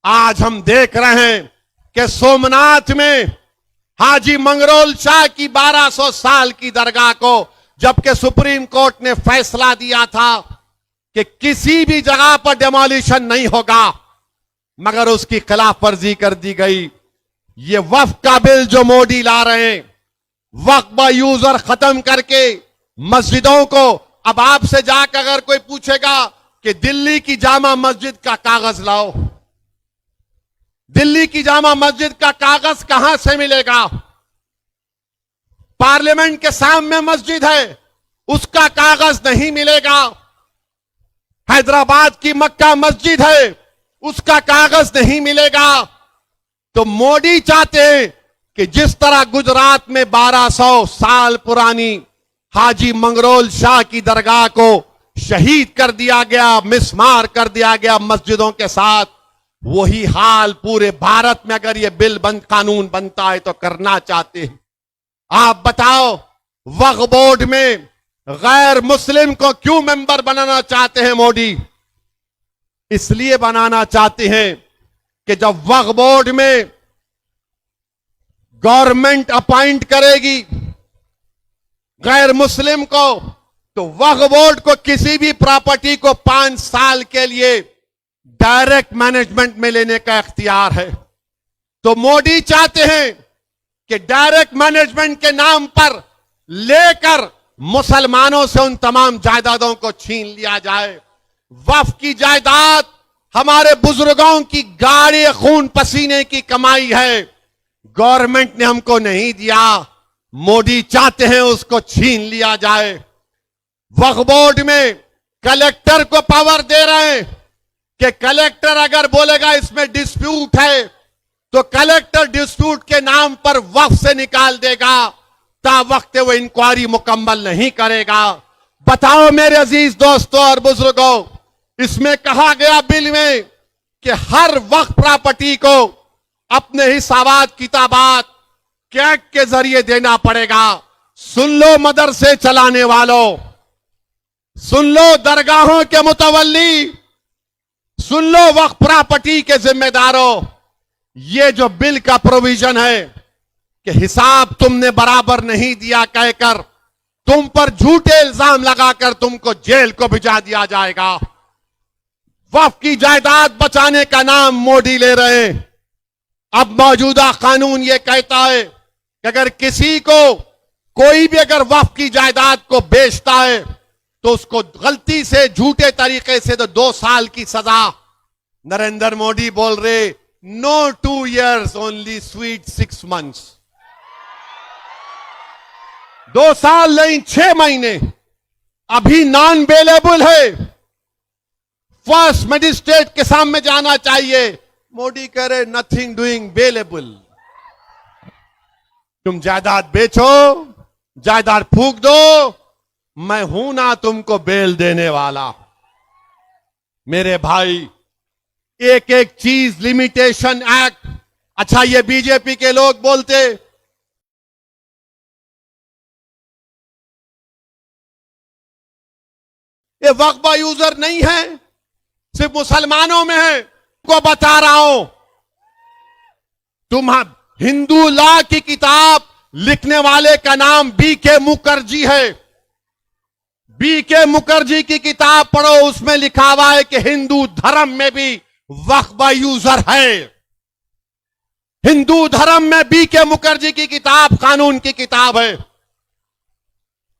आज हम देख रहे हैं कि सोमनाथ में हाजी मंगरोल शाह की 1200 साल की दरगाह को, जबकि सुप्रीम कोर्ट ने फैसला दिया था कि किसी भी जगह पर डेमोलिशन नहीं होगा, मगर उसकी खिलाफ वर्जी कर दी गई। ये वक्फ का बिल जो मोदी ला रहे हैं, वक्फ बाय यूजर खत्म करके मस्जिदों को, अब आपसे जाकर अगर कोई पूछेगा कि दिल्ली की जामा मस्जिद का कागज लाओ, दिल्ली की जामा मस्जिद का कागज कहां से मिलेगा? पार्लियामेंट के सामने मस्जिद है, उसका कागज नहीं मिलेगा। हैदराबाद की मक्का मस्जिद है, उसका कागज नहीं मिलेगा। तो मोदी चाहते हैं कि जिस तरह गुजरात में 1200 साल पुरानी हाजी मंगरोल शाह की दरगाह को शहीद कर दिया गया, मिसमार कर दिया गया मस्जिदों के साथ, वही हाल पूरे भारत में अगर यह बिल कानून बनता है तो करना चाहते हैं। आप बताओ, वक्फ बोर्ड में गैर मुस्लिम को क्यों मेंबर बनाना चाहते हैं मोदी? इसलिए बनाना चाहते हैं कि जब वक्फ बोर्ड में गवर्नमेंट अपॉइंट करेगी गैर मुस्लिम को, तो वक्फ बोर्ड को किसी भी प्रॉपर्टी को 5 साल के लिए डायरेक्ट मैनेजमेंट में लेने का इख्तियार है। तो मोदी चाहते हैं कि डायरेक्ट मैनेजमेंट के नाम पर लेकर मुसलमानों से उन तमाम जायदादों को छीन लिया जाए। वक्फ की जायदाद हमारे बुजुर्गों की गाढ़े खून पसीने की कमाई है, गवर्नमेंट ने हमको नहीं दिया, मोदी चाहते हैं उसको छीन लिया जाए। वक्फ बोर्ड में कलेक्टर को पावर दे रहे हैं कि कलेक्टर अगर बोलेगा इसमें डिस्प्यूट है तो कलेक्टर डिस्प्यूट के नाम पर वक्फ से निकाल देगा, ता वक्त वो इंक्वायरी मुकम्मल नहीं करेगा। बताओ मेरे अजीज दोस्तों और बुजुर्गों, इसमें कहा गया बिल में कि हर वक्फ प्रॉपर्टी को अपने हिसाबात किताबात कैग के जरिए देना पड़ेगा। सुन लो मदरसे चलाने वालों, सुन लो दरगाहों के मुतवल्ली, सुन लो वक्फ प्रॉपर्टी के जिम्मेदारों, ये जो बिल का प्रोविजन है कि हिसाब तुमने बराबर नहीं दिया कहकर तुम पर झूठे इल्जाम लगाकर तुमको जेल को भिजा दिया जाएगा। वक्फ की जायदाद बचाने का नाम मोदी ले रहे हैं। अब मौजूदा कानून यह कहता है कि अगर किसी को कोई भी अगर वक्फ की जायदाद को बेचता है तो उसको गलती से झूठे तरीके से तो 2 साल की सजा। नरेंद्र मोदी बोल रहे no 2 years only sweet 6 months। 2 साल नहीं 6 महीने अभी नॉन बेलेबल है। फर्स्ट मजिस्ट्रेट के सामने जाना चाहिए। मोदी कह रहे नथिंग डूइंग बेलेबल। तुम जायदाद बेचो, जायदाद फूंक दो, मैं हूं ना तुमको बेल देने वाला। मेरे भाई, एक एक चीज लिमिटेशन एक्ट। अच्छा, ये बीजेपी के लोग बोलते ये वक्फ यूजर नहीं है, सिर्फ मुसलमानों में है। को बता रहा हूं, तुम हिंदू लॉ की किताब लिखने वाले का नाम बीके मुखर्जी है। बीके मुखर्जी की किताब पढ़ो, उसमें लिखा हुआ है कि हिंदू धर्म में भी वक्फ यूजर है। हिंदू धर्म में बीके मुखर्जी की किताब कानून की किताब है।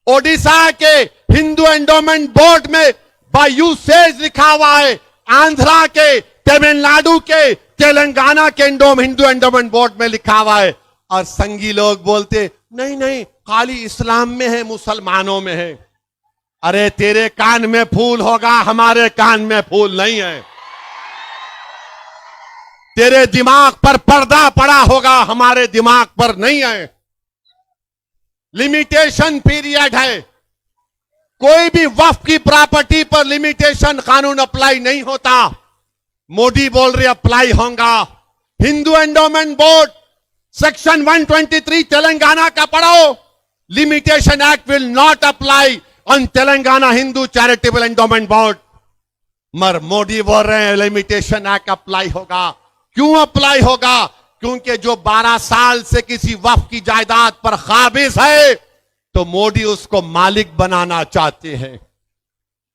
ओडिशा के हिंदू एंडोमेंट बोर्ड में बाय यूसेज लिखा हुआ है। आंध्रा के, तमिलनाडु के, तेलंगाना के हिंदू एंडोमेंट बोर्ड में लिखा हुआ है। और संगी लोग बोलते नहीं नहीं, खाली इस्लाम में है, मुसलमानों में है। अरे तेरे कान में फूल होगा, हमारे कान में फूल नहीं है। तेरे दिमाग पर पर्दा पड़ा होगा, हमारे दिमाग पर नहीं है। लिमिटेशन पीरियड है। कोई भी वक्फ की प्रॉपर्टी पर लिमिटेशन कानून अप्लाई नहीं होता। मोदी बोल रहे अप्लाई होगा। Hindu endowment board section 123 Telangana का पढ़ो। Limitation act will not apply on Telangana Hindu charitable endowment board. मगर मोदी बोल रहे हैं लिमिटेशन एक्ट अप्लाई होगा। क्यों अप्लाई होगा? क्योंकि जो 12 साल से किसी वक्फ की जायदाद पर काबिज है तो मोदी उसको मालिक बनाना चाहते हैं।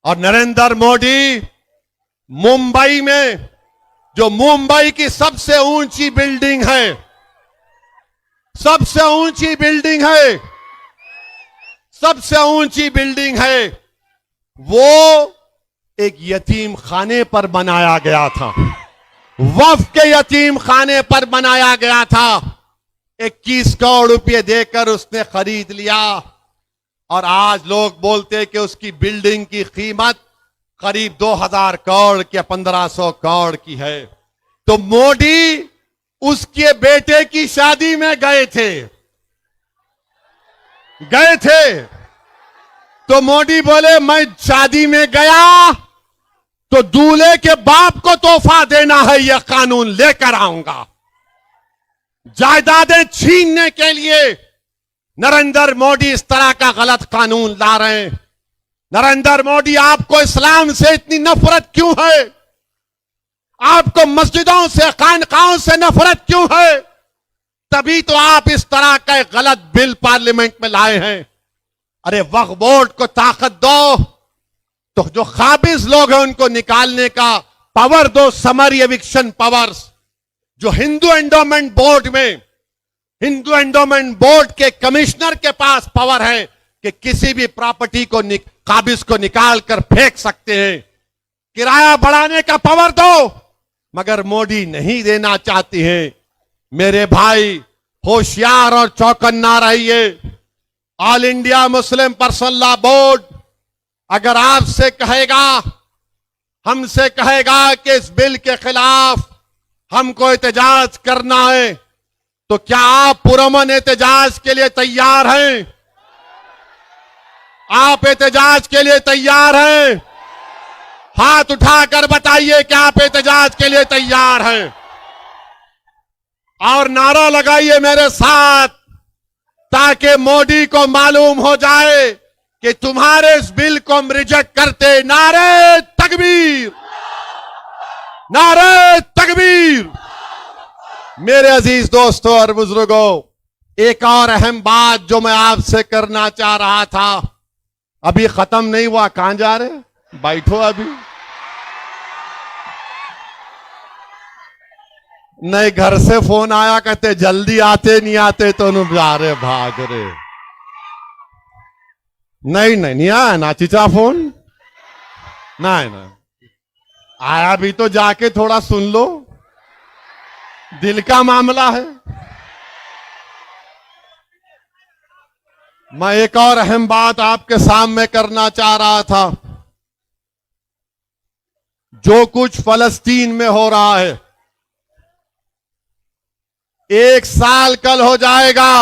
और नरेंद्र मोदी मुंबई में, जो मुंबई की सबसे ऊंची बिल्डिंग है, सबसे ऊंची बिल्डिंग है, सबसे ऊंची बिल्डिंग है, वो एक यतीम खाने पर बनाया गया था। वक्फ के यतीम खाने पर बनाया गया था। 21 करोड़ रुपए देकर उसने खरीद लिया। और आज लोग बोलते कि उसकी बिल्डिंग की कीमत करीब 2000 करोड़ के 1500 करोड़ की है। तो मोदी उसके बेटे की शादी में गए थे तो मोदी बोले मैं शादी में गया तो दूल्हे के बाप को तोहफा देना है, यह कानून लेकर आऊंगा। जायदादें छीनने के लिए नरेंद्र मोदी इस तरह का गलत कानून ला रहे हैं। नरेंद्र मोदी, आपको इस्लाम से इतनी नफरत क्यों है? आपको मस्जिदों से, खानकाहों से नफरत क्यों है? तभी तो आप इस तरह का एक गलत बिल पार्लियामेंट में लाए हैं। अरे वक्फ बोर्ड को ताकत दो, तो जो काबिज लोग हैं उनको निकालने का पावर दो, समरी एविक्शन पावर्स। जो हिंदू एंडोमेंट बोर्ड में, हिंदू एंडोमेंट बोर्ड के कमिश्नर के पास पावर है कि किसी भी प्रॉपर्टी को काबिज को निकाल कर फेंक सकते हैं। किराया बढ़ाने का पावर दो, मगर मोदी नहीं देना चाहती हैं। मेरे भाई, होशियार और चौकन्ना रहिए। All India Muslim personal law board अगर आपसे कहेगा हमसे कहेगा कि इस बिल के खिलाफ हमको एहतजाज करना है, तो क्या आप पुरअमन एहतजाज के लिए तैयार हैं? आप एहतजाज के लिए तैयार हैं? हाथ उठाकर बताइए कि आप एहतजाज के लिए तैयार हैं। और नारा लगाइए मेरे साथ, ताकि मोदी को मालूम हो जाए कि तुम्हारे इस बिल को हम रिजेक्ट करते। नारे तकबीर, नारे तकबीर। मेरे अजीज दोस्तों और बुजुर्गों, एक और अहम बात जो मैं आपसे करना चाह रहा था, अभी खत्म नहीं हुआ। कहां जा रहे? बैठो अभी। नहीं, घर से फोन आया, कहते जल्दी आते नहीं आते तो जा रहे, भाग रहे। नहीं नहीं नहीं आया ना चीचा फोन? नहीं नहीं आया भी तो जाके थोड़ा सुन लो, दिल का मामला है। मैं एक और अहम बात आपके सामने करना चाह रहा था। जो कुछ फलस्तीन में हो रहा है, 1 साल कल हो जाएगा,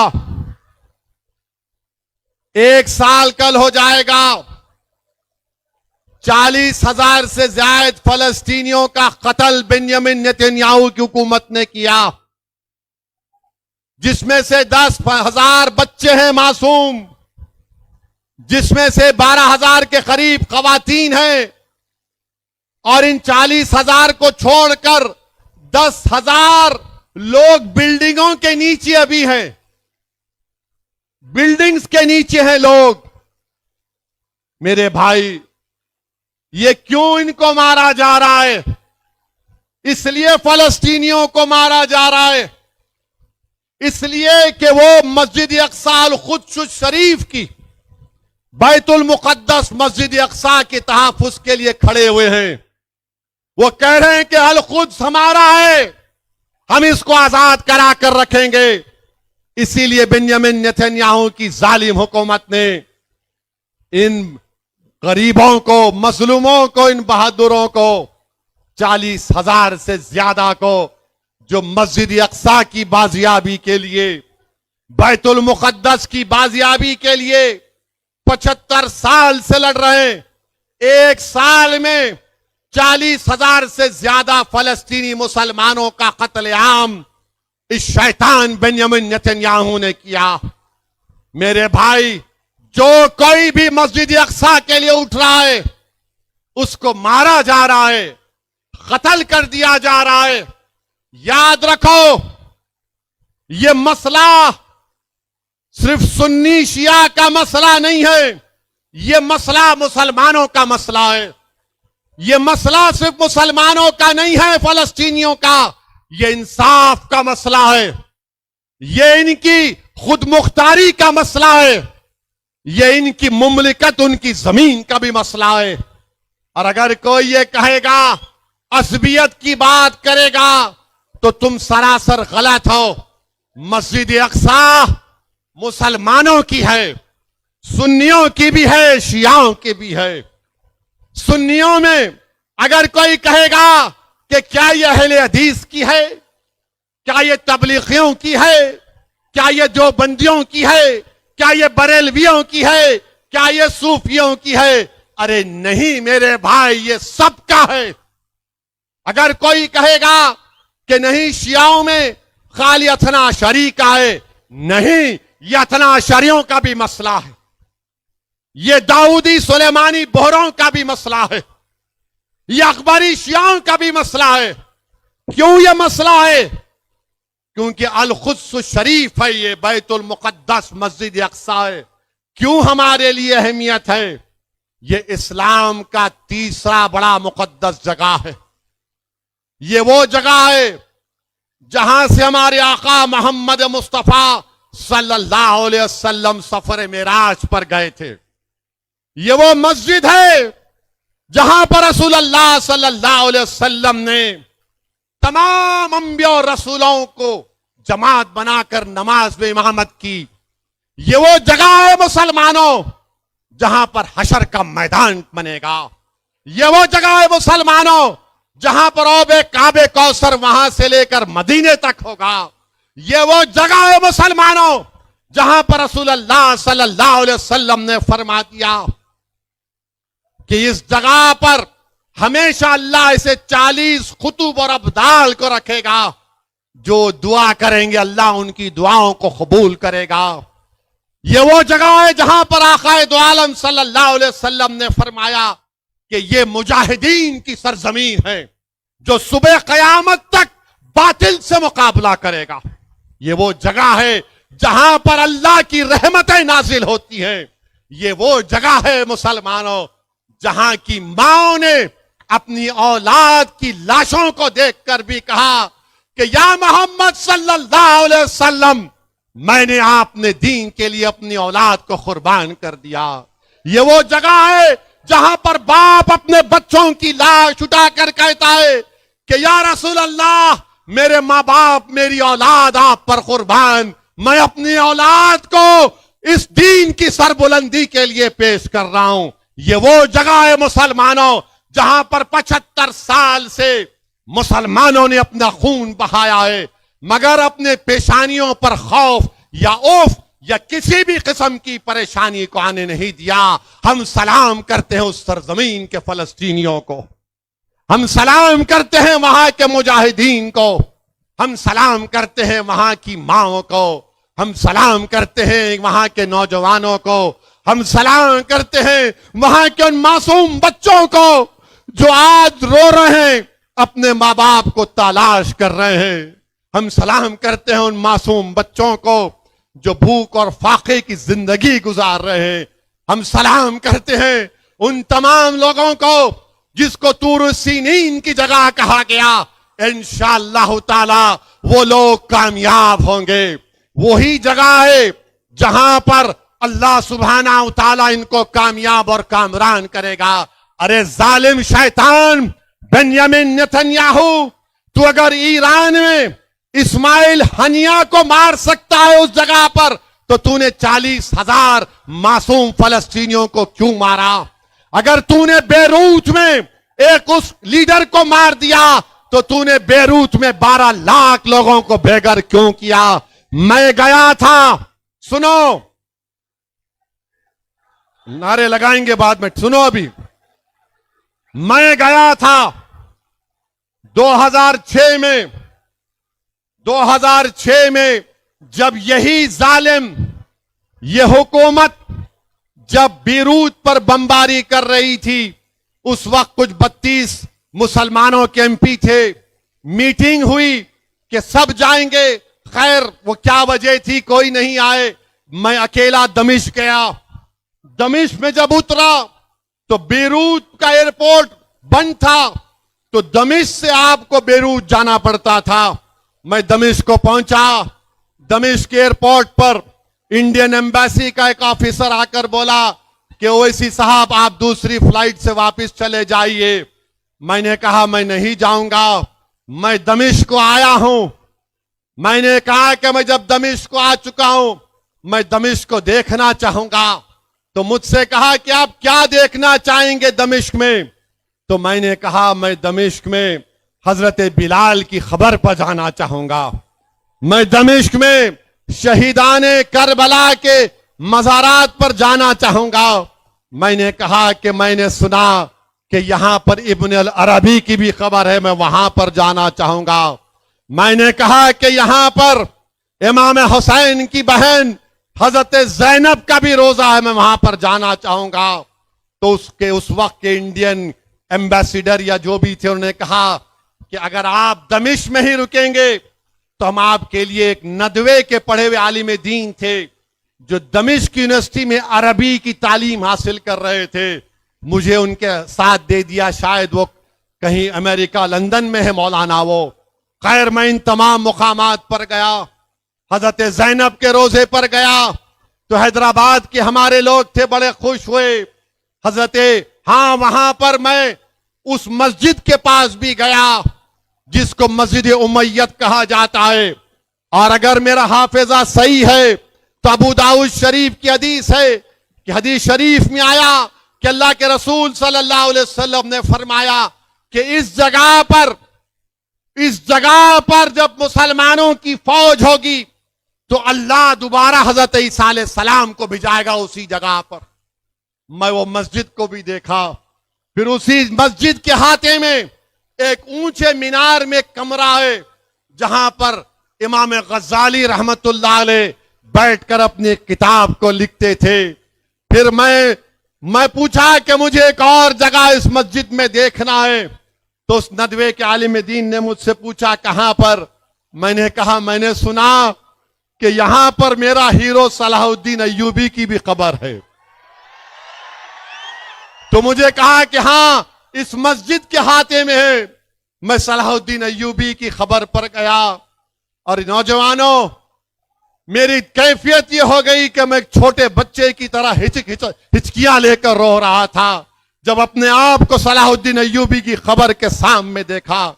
1 साल कल हो जाएगा। 40,000 से ज्यादा फलस्तीनियों का कत्ल बेंजामिन नेतन्याहू की हुकूमत ने किया, जिसमें से 10,000 बच्चे हैं मासूम, जिसमें से 12,000 के करीब खवातीन हैं। और इन 40,000 को छोड़कर 10,000 लोग बिल्डिंगों के नीचे अभी हैं, बिल्डिंग्स के नीचे हैं लोग। मेरे भाई, ये क्यों इनको मारा जा रहा है? इसलिए फलस्तीनियों को मारा जा रहा है, इसलिए कि वो मस्जिद अक्सा अल कुद्स शरीफ की, बैतुल मुकद्दस मस्जिद अक्सा के तहफ्फुज़ के लिए खड़े हुए हैं। वो कह रहे हैं कि अल कुद्स हमारा है, हम इसको आजाद करा कर रखेंगे। इसीलिए बेंजामिन नेतन्याहू की जालिम हुकूमत ने इन गरीबों को, मजलूमों को, इन बहादुरों को, 40,000 से ज्यादा को, जो मस्जिद अक्सा की बाजियाबी के लिए, बैतुल मुकद्दस की बाजियाबी के लिए 75 साल से लड़ रहे हैं, 1 साल में 40,000 से ज्यादा फलस्तीनी मुसलमानों का कत्लेआम इस शैतान बेंजामिन नेतन्याहू ने किया। मेरे भाई, जो कोई भी मस्जिद अक्सा के लिए उठ रहा है, उसको मारा जा रहा है, कत्ल कर दिया जा रहा है। याद रखो, यह मसला सिर्फ सुन्नी शिया का मसला नहीं है, यह मसला मुसलमानों का मसला है। यह मसला सिर्फ मुसलमानों का नहीं है, फलस्तीनियों का, यह इंसाफ का मसला है, यह इनकी खुद मुख्तारी का मसला है, यह इनकी मुमलिकत, उनकी जमीन का भी मसला है। और अगर कोई ये कहेगा, असबियत की बात करेगा, तो तुम सरासर गलत हो। मस्जिद अक्सा मुसलमानों की है, सुन्नियों की भी है, शियाओं की भी है। सुन्नियों में अगर कोई कहेगा कि क्या यह अहले हदीस की है, क्या यह तबलीगियों की है, क्या यह देवबंदियों की है, क्या यह बरेलवियों की है, क्या यह सूफियों की है? अरे नहीं मेरे भाई, ये सबका है। अगर कोई कहेगा कि नहीं शियाओं में खाली अथना शरी का है, नहीं, यह अथना शरियों का भी मसला है, यह दाऊदी सुलेमानी बोहरों का भी मसला है, यह अकबरी शियाओं का भी मसला है। क्यों यह मसला है? क्योंकि अल कुद्स शरीफ है, ये बैतुल मुकद्दस मस्जिद अक्सा है। क्यों हमारे लिए अहमियत है? ये इस्लाम का तीसरा बड़ा मुकद्दस जगह है। ये वो जगह है जहां से हमारे आका मोहम्मद मुस्तफा सल्लल्लाहु अलैहि वसल्लम सफर मेराज पर गए थे। ये वो मस्जिद है जहां पर रसूलुल्लाह सल्लल्लाहु अलैहि वसल्लम ने तमाम अंबिया और रसूलों को जमात बनाकर नमाज में इमामत की। ये वो जगह है मुसलमानों जहां पर हशर का मैदान बनेगा। ये वो जगह है मुसलमानों जहां पर औबे काबे कौसर वहां से लेकर मदीने तक होगा। ये वो जगह है मुसलमानों जहां पर रसूलुल्लाह सल्लल्लाहु अलैहि वसल्लम ने फरमा दिया कि इस जगह पर हमेशा अल्लाह इसे 40 खुतूब और अब्दाल को रखेगा। जो दुआ करेंगे अल्लाह उनकी दुआओं को कबूल करेगा। ये वो जगह है जहां पर आकाए दो आलम सल्लल्लाहु अलैहि वसल्लम ने फरमाया कि ये मुजाहिदीन की सरजमीन है जो सुबह कयामत तक बातिल से मुकाबला करेगा। ये वो जगह है जहां पर अल्लाह की रहमतें नाजिल होती हैं। ये वो जगह है मुसलमानों जहां की माओ ने अपनी औलाद की लाशों को देखकर भी कहा कि या मोहम्मद सल्लल्लाहु अलैहि वसल्लम, मैंने आपने दीन के लिए अपनी औलाद को कुर्बान कर दिया। ये वो जगह है जहां पर बाप अपने बच्चों की लाश उठाकर कहता है कि या रसूल अल्लाह, मेरे माँ बाप, मेरी औलाद आप पर कुर्बान, मैं अपनी औलाद को इस दीन की सरबुलंदी के लिए पेश कर रहा हूं। ये वो जगह है मुसलमानों जहां पर 75 साल से मुसलमानों ने अपना खून बहाया है, मगर अपने पेशानियों पर खौफ या औफ या किसी भी किस्म की परेशानी को आने नहीं दिया। हम सलाम करते हैं उस सरजमीन के फलस्तीनियों को, हम सलाम करते हैं वहां के मुजाहिदीन को, हम सलाम करते हैं वहां की माओ को, हम सलाम करते हैं वहां के नौजवानों को, हम सलाम करते हैं वहां के उन मासूम बच्चों को जो आज रो रहे हैं, अपने माँ बाप को तलाश कर रहे हैं। हम सलाम करते हैं उन मासूम बच्चों को जो भूख और फाके की जिंदगी गुजार रहे हैं। हम सलाम करते हैं उन तमाम लोगों को जिसको तूर सीनीन की जगह कहा गया। इंशाअल्लाह ताला वो लोग कामयाब होंगे। वही जगह है जहां पर अल्लाह सुब्हाना व तआला इनको कामयाब और कामरान करेगा। अरे जालिम शैतान बेंयामिन नेतन्याहू, तू अगर ईरान में इस्माइल हनिया को मार सकता है उस जगह पर, तो तूने 40,000 मासूम फलस्तीनियों को क्यों मारा? अगर तूने बेरूत में एक उस लीडर को मार दिया, तो तूने बेरूत में 12 लाख लोगों को बेघर क्यों किया? मैं गया था, सुनो, नारे लगाएंगे बाद में, सुनो अभी। मैं गया था 2006 में जब यही जालिम, ये हुकूमत जब बीरूत पर बमबारी कर रही थी, उस वक्त कुछ 32 मुसलमानों के एमपी थे। मीटिंग हुई कि सब जाएंगे, खैर वो क्या वजह थी कोई नहीं आए। मैं अकेला दमिश्क गया। दमिश्क में जब उतरा तो बेरूत का एयरपोर्ट बंद था, तो दमिश्क से आपको बेरूत जाना पड़ता था। मैं दमिश्क को पहुंचा। दमिश्क एयरपोर्ट पर इंडियन एम्बेसी का एक ऑफिसर आकर बोला कि ओवैसी साहब, आप दूसरी फ्लाइट से वापस चले जाइए। मैंने कहा मैं नहीं जाऊंगा, मैं दमिश्क को आया हूं। मैंने कहा कि मैं जब दमिश्क को आ चुका हूं, मैं दमिश्क को देखना चाहूंगा। तो मुझसे कहा कि आप क्या देखना चाहेंगे दमिश्क में? तो मैंने कहा मैं दमिश्क में हजरत बिलाल की खबर पर जाना चाहूंगा। मैं दमिश्क में शहीदाने करबला के मज़ारात पर जाना चाहूंगा। मैंने कहा कि मैंने सुना कि यहां पर इब्न अल अरबी की भी खबर है, मैं वहां पर जाना चाहूंगा। मैंने कहा कि यहां पर इमाम हुसैन की बहन हजरत ज़ैनब का भी रोजा है, मैं वहां पर जाना चाहूंगा। तो उसके उस वक्त के इंडियन एम्बेसडर या जो भी थे, उन्होंने कहा कि अगर आप दमिश्क में ही रुकेंगे तो हम आपके लिए, एक नदवे के पढ़े हुए आलिम दीन थे जो दमिश्क यूनिवर्सिटी में अरबी की तालीम हासिल कर रहे थे, मुझे उनके साथ दे दिया। शायद वो कहीं अमेरिका लंदन में है मौलाना वो। खैर मैं इन तमाम मुकामात पर गया। हजरत ज़ैनब के रोजे पर गया तो हैदराबाद के हमारे लोग थे, बड़े खुश हुए। हाँ, वहां पर मैं उस मस्जिद के पास भी गया जिसको मस्जिद उमैयद कहा जाता है। और अगर मेरा हाफिजा सही है तो अबू दाऊद शरीफ की हदीस है कि हदीस शरीफ में आया कि अल्लाह के रसूल सल्लल्लाहु अलैहि वसल्लम ने फरमाया कि इस जगह पर जब मुसलमानों की फौज होगी तो अल्लाह दोबारा हजरत ईसा अलैहि सलाम को भिजाएगा उसी जगह पर। मैं वो मस्जिद को भी देखा, फिर उसी मस्जिद के हाथे में एक ऊंचे मीनार में एक कमरा है जहां पर इमाम गज़ाली रहमतुल्लाह अलैह बैठकर अपनी किताब को लिखते थे। फिर मैं पूछा कि मुझे एक और जगह इस मस्जिद में देखना है, तो उस नदवे के आलिम दीन ने मुझसे पूछा कहां पर। मैंने कहा मैंने सुना कि यहां पर मेरा हीरो सलाहुद्दीन अय्यूबी की भी खबर है। तो मुझे कहा कि हां इस मस्जिद के हाथे में है। मैं सलाहुद्दीन अय्यूबी की खबर पर गया और नौजवानों मेरी कैफियत यह हो गई कि मैं एक छोटे बच्चे की तरह हिचकियां लेकर रो रहा था जब अपने आप को सलाहुद्दीन अय्यूबी की खबर के सामने देखा।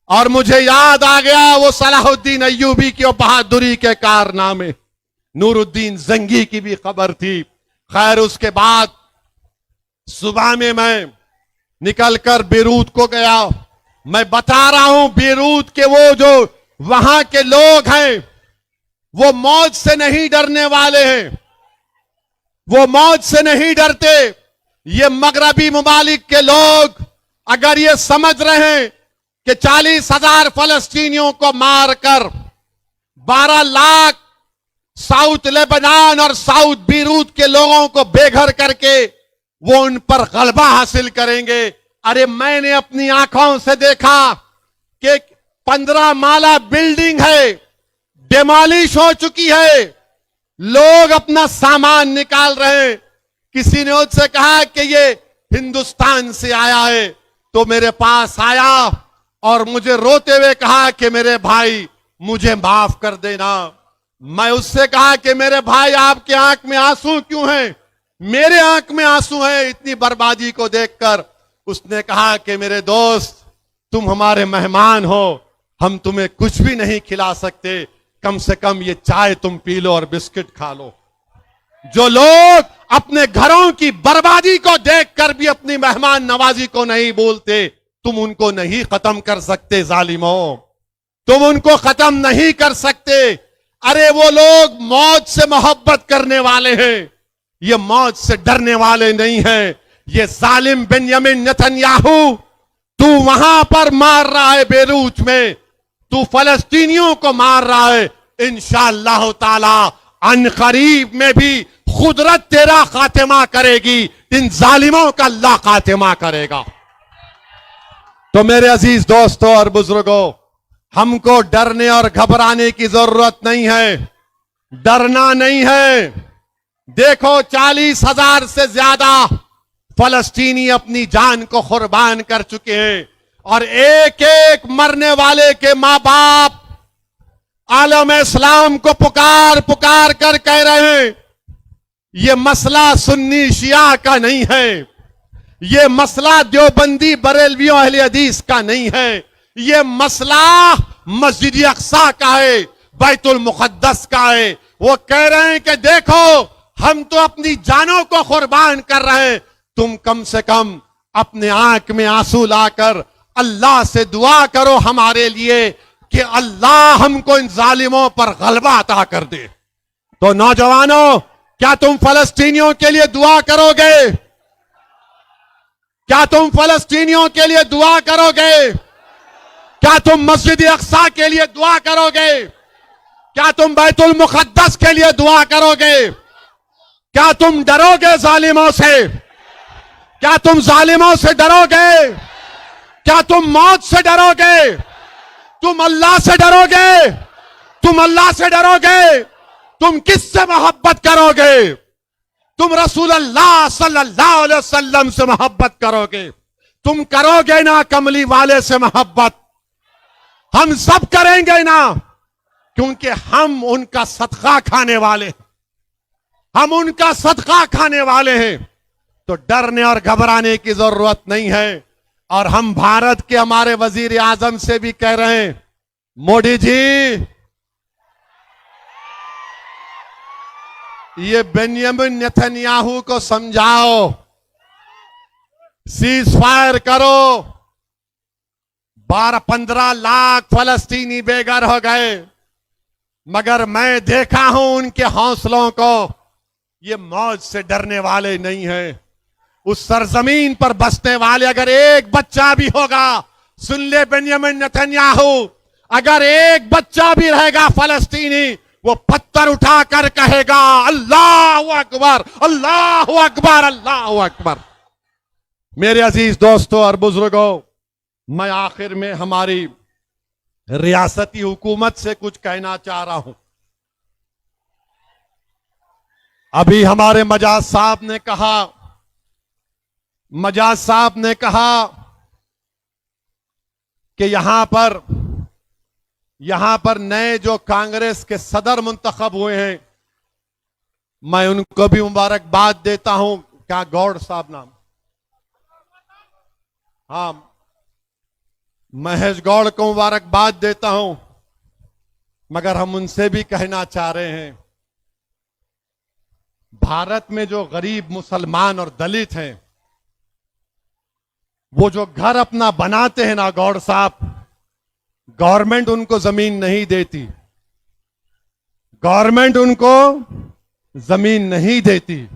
और मुझे याद आ गया वो सलाहुद्दीन अय्यूबी की बहादुरी के कारनामे। नूरुद्दीन जंगी की भी खबर थी। खैर उसके बाद सुबह में मैं निकलकर बेरूत को गया। मैं बता रहा हूं बेरूत के वो जो वहां के लोग हैं वो मौत से नहीं डरने वाले हैं, वो मौत से नहीं डरते। ये मगरबी ममालिक के लोग अगर ये समझ रहे हैं कि 40,000 फलस्तीनियों को मारकर 12 लाख साउथ लेबनान और साउथ बीरूत के लोगों को बेघर करके वो उन पर गलबा हासिल करेंगे। अरे मैंने अपनी आंखों से देखा कि 15 माला बिल्डिंग है, डिमोलिश हो चुकी है, लोग अपना सामान निकाल रहे हैं। किसी ने उससे कहा कि ये हिंदुस्तान से आया है, तो मेरे पास आया और मुझे रोते हुए कहा कि मेरे भाई मुझे माफ कर देना। मैं उससे कहा कि मेरे भाई आपके आंख में आंसू क्यों हैं? मेरे आंख में आंसू हैं इतनी बर्बादी को देखकर। उसने कहा कि मेरे दोस्त तुम हमारे मेहमान हो, हम तुम्हें कुछ भी नहीं खिला सकते, कम से कम ये चाय तुम पी लो और बिस्किट खा लो। जो लोग अपने घरों की बर्बादी को देखकर भी अपनी मेहमान नवाजी को नहीं बोलते, तुम उनको नहीं खत्म कर सकते जालिमों, तुम उनको खत्म नहीं कर सकते। अरे वो लोग मौत से मोहब्बत करने वाले हैं, ये मौत से डरने वाले नहीं हैं। ये जालिम बेंयामिन नेतन्याहू तू वहां पर मार रहा है बेरूत में, तू फलस्तीनियों को मार रहा है। इंशाअल्लाह ताला अनकरीब में भी खुदरत तेरा खातिमा करेगी, इन जालिमों का अल्लाह खातिमा करेगा। तो मेरे अजीज दोस्तों और बुजुर्गों, हमको डरने और घबराने की जरूरत नहीं है, डरना नहीं है। देखो 40,000 से ज्यादा फलस्तीनी अपनी जान को कुर्बान कर चुके हैं और एक एक मरने वाले के मां बाप आलम इस्लाम को पुकार पुकार कर कह रहे हैं ये मसला सुन्नी शिया का नहीं है, ये मसला देवबंदी बरेलवियों अहले हदीस का नहीं है, ये मसला मस्जिद अक्सा का है, बैतुल मुकद्दस का है। वो कह रहे हैं कि देखो हम तो अपनी जानों को कुर्बान कर रहे हैं, तुम कम से कम अपने आंख में आंसू लाकर अल्लाह से दुआ करो हमारे लिए कि अल्लाह हमको इन जालिमों पर गलबा अता कर दे। तो नौजवानों, क्या तुम फलस्तीनियों के लिए दुआ करोगे? क्या तुम फलस्तीनियों के लिए दुआ करोगे? क्या तुम मस्जिद अक्सा के लिए दुआ करोगे? क्या तुम बैतुल मुकद्दस के लिए दुआ करोगे? क्या तुम डरोगे जालिमों से? क्या तुम जालिमों से डरोगे? क्या तुम मौत से डरोगे? तुम अल्लाह से डरोगे? तुम अल्लाह से डरोगे? तुम किससे मोहब्बत करोगे? तुम रसूल अल्लाह सल्लल्लाहु अलैहि वसल्लम से मोहब्बत करोगे। तुम करोगे ना कमली वाले से मोहब्बत? हम सब करेंगे ना, क्योंकि हम उनका सदका खाने वाले हैं, हम उनका सदका खाने वाले हैं। तो डरने और घबराने की जरूरत नहीं है। और हम भारत के हमारे वजीर आजम से भी कह रहे हैं, मोदी जी ये बेंयामिन नेतन्याहू को समझाओ सीज फायर करो। 12-15 लाख फलस्तीनी बेघर हो गए, मगर मैं देखा हूं उनके हौसलों को, ये मौत से डरने वाले नहीं हैं। उस सरजमीन पर बसने वाले अगर एक बच्चा भी होगा, सुन ले बेंजामिन नेतन्याहू, अगर एक बच्चा भी रहेगा फलस्तीनी, वो पत्थर उठाकर कहेगा अल्लाहू अकबर, अल्लाहू अकबर, अल्लाहू अकबर। मेरे अजीज दोस्तों और बुजुर्गों, मैं आखिर में हमारी रियासती हुकूमत से कुछ कहना चाह रहा हूं। अभी हमारे मजाज साहब ने कहा कि यहां पर नए जो कांग्रेस के सदर मुंतखब हुए हैं, मैं उनको भी मुबारकबाद देता हूं। क्या गौड़ साहब नाम? हाँ, महेश गौड़ को मुबारकबाद देता हूं, मगर हम उनसे भी कहना चाह रहे हैं, भारत में जो गरीब मुसलमान और दलित हैं, वो जो घर अपना बनाते हैं ना गौड़ साहब, गवर्नमेंट उनको जमीन नहीं देती, गवर्नमेंट उनको जमीन नहीं देती।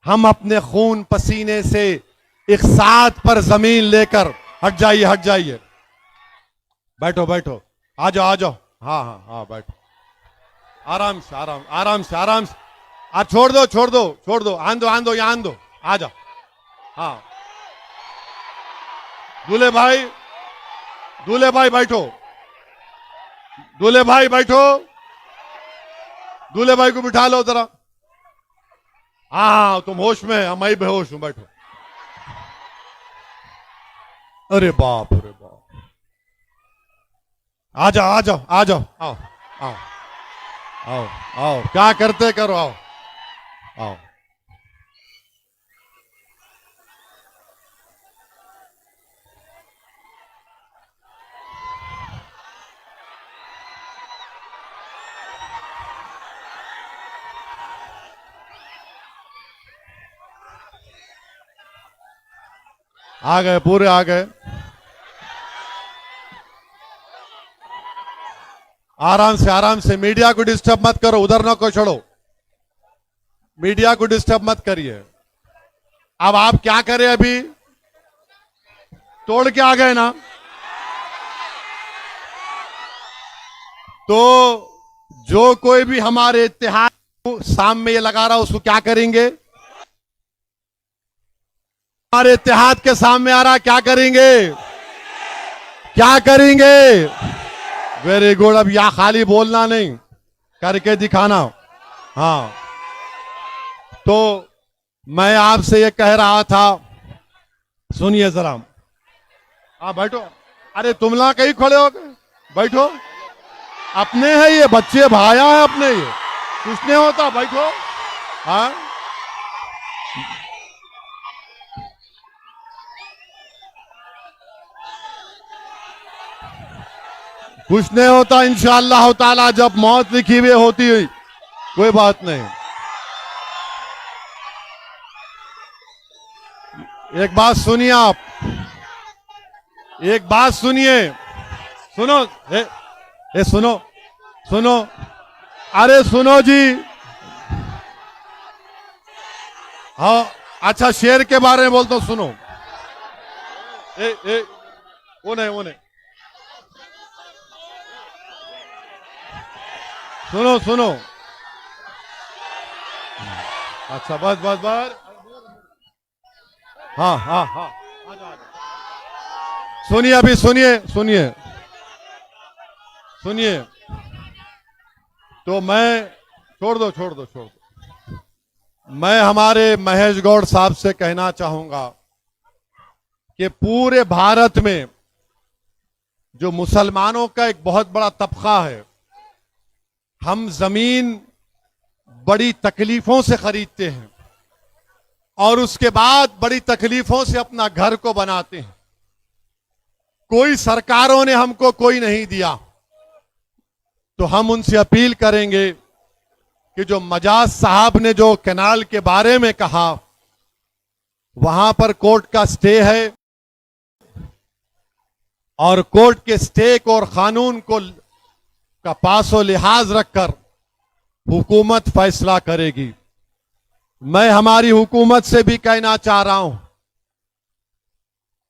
हम अपने खून पसीने से एक साथ पर जमीन लेकर, हट जाइए, बैठो, आ जाओ, हाँ, बैठो, आराम से, छोड़ दो, आंदो, यहाँ आंदो, आ जाओ, हाँ, दूल्हे भाई बैठो, दूल्हे भाई को बिठा लो जरा। हाँ, तुम होश में, मैं बेहोश हूं, बैठो। अरे बाप, आ जाओ, आओ, क्या करते करो, आओ। आ गए, पूरे आ गए। आराम से, मीडिया को डिस्टर्ब मत करो, उधर ना को छोड़ो, मीडिया को डिस्टर्ब मत करिए। अब आप क्या करें? अभी तोड़ के आ गए ना, तो जो कोई भी हमारे इत्तेहाद सामने ये लगा रहा, उसको क्या करेंगे? हमारे इत्तेहाद के सामने आ रहा, क्या करेंगे? Very good. अब या खाली बोलना नहीं, करके दिखाना। हाँ, तो मैं आपसे ये कह रहा था, सुनिए जरा। हाँ, बैठो। अरे तुम लोग कहीं खड़े हो गए, बैठो। अपने हैं ये बच्चे, भाया है अपने, ये कुछ नहीं होता, बैठो। हाँ, कुछ नहीं होता इंशाअल्लाह ताला, जब मौत लिखी हुई होती हुई, कोई बात नहीं। एक बात सुनिए आप, एक बात सुनिए, सुनो, सुनो, अरे सुनो जी। हाँ, अच्छा, शेर के बारे में बोलता हूं, सुनो। वो नहीं, सुनो। अच्छा, बस। हाँ, सुनिए, अभी सुनिए। तो मैं, छोड़ दो। मैं हमारे महेश गौड़ साहब से कहना चाहूंगा कि पूरे भारत में जो मुसलमानों का एक बहुत बड़ा तबका है, हम जमीन बड़ी तकलीफों से खरीदते हैं और उसके बाद बड़ी तकलीफों से अपना घर को बनाते हैं। कोई सरकारों ने हमको कोई नहीं दिया, तो हम उनसे अपील करेंगे कि जो मजाज साहब ने जो कैनाल के बारे में कहा, वहां पर कोर्ट का स्टे है और कोर्ट के स्टे को और कानून को का पासो लिहाज रखकर हुकूमत फैसला करेगी। मैं हमारी हुकूमत से भी कहना चाह रहा हूं,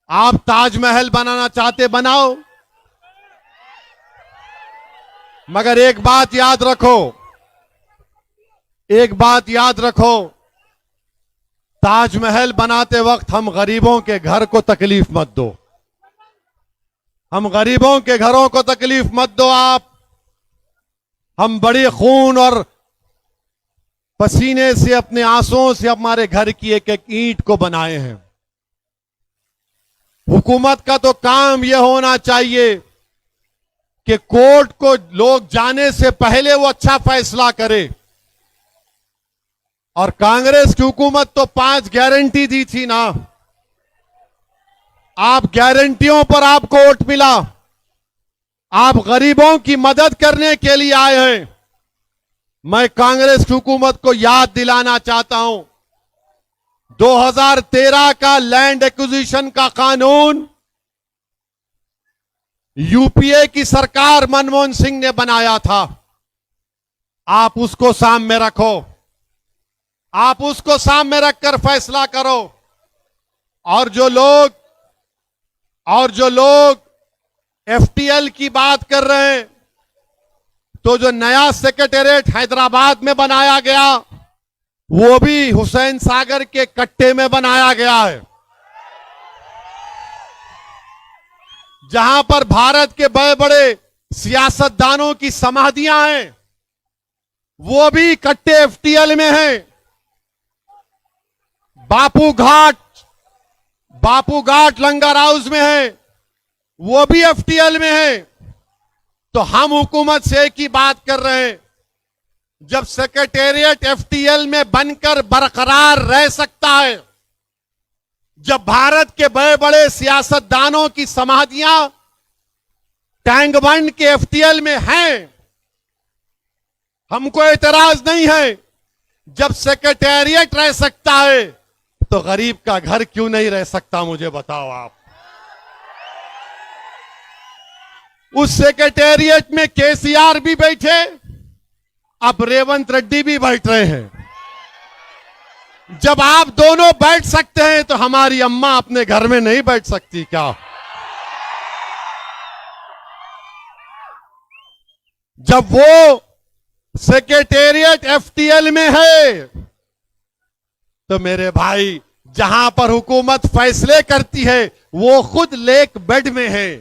आप ताजमहल बनाना चाहते बनाओ, मगर एक बात याद रखो, एक बात याद रखो, ताजमहल बनाते वक्त हम गरीबों के घर को तकलीफ मत दो, हम गरीबों के घरों को तकलीफ मत दो आप। हम बड़ी खून और पसीने से, अपने आंसुओं से हमारे घर की एक एक ईंट को बनाए हैं। हुकूमत का तो काम यह होना चाहिए कि कोर्ट को लोग जाने से पहले वो अच्छा फैसला करे। और कांग्रेस की हुकूमत तो 5 गारंटी दी थी ना, आप गारंटियों पर आपको वोट मिला, आप गरीबों की मदद करने के लिए आए हैं। मैं कांग्रेस की हुकूमत को याद दिलाना चाहता हूं, 2013 का लैंड एक्विजिशन का कानून यूपीए की सरकार मनमोहन सिंह ने बनाया था। आप उसको सामने रखो, आप उसको सामने रखकर फैसला करो। और जो लोग एफटीएल की बात कर रहे हैं, तो जो नया सेक्रेटेरिएट हैदराबाद में बनाया गया वो भी हुसैन सागर के कट्टे में बनाया गया है, जहां पर भारत के बड़े बड़े सियासतदानों की समाधियां हैं, वो भी कट्टे एफटीएल में हैं। बापू घाट लंगर हाउस में है, वो भी एफटीएल में है। तो हम हुकूमत से एक ही बात कर रहे हैं, जब सेक्रेटेरिएट एफटीएल में बनकर बरकरार रह सकता है, जब भारत के बड़े बड़े सियासतदानों की समाधियां टैंक बंड के एफटीएल में हैं, हमको एतराज नहीं है। जब सेक्रेटेरिएट रह सकता है तो गरीब का घर क्यों नहीं रह सकता, मुझे बताओ आप। उस सेक्रेटेरिएट में केसीआर भी बैठे, अब रेवंत रेड्डी भी बैठ रहे हैं। जब आप दोनों बैठ सकते हैं तो हमारी अम्मा अपने घर में नहीं बैठ सकती क्या? जब वो सेक्रेटेरिएट एफटीएल में है, तो मेरे भाई, जहां पर हुकूमत फैसले करती है वो खुद लेक बेड में है,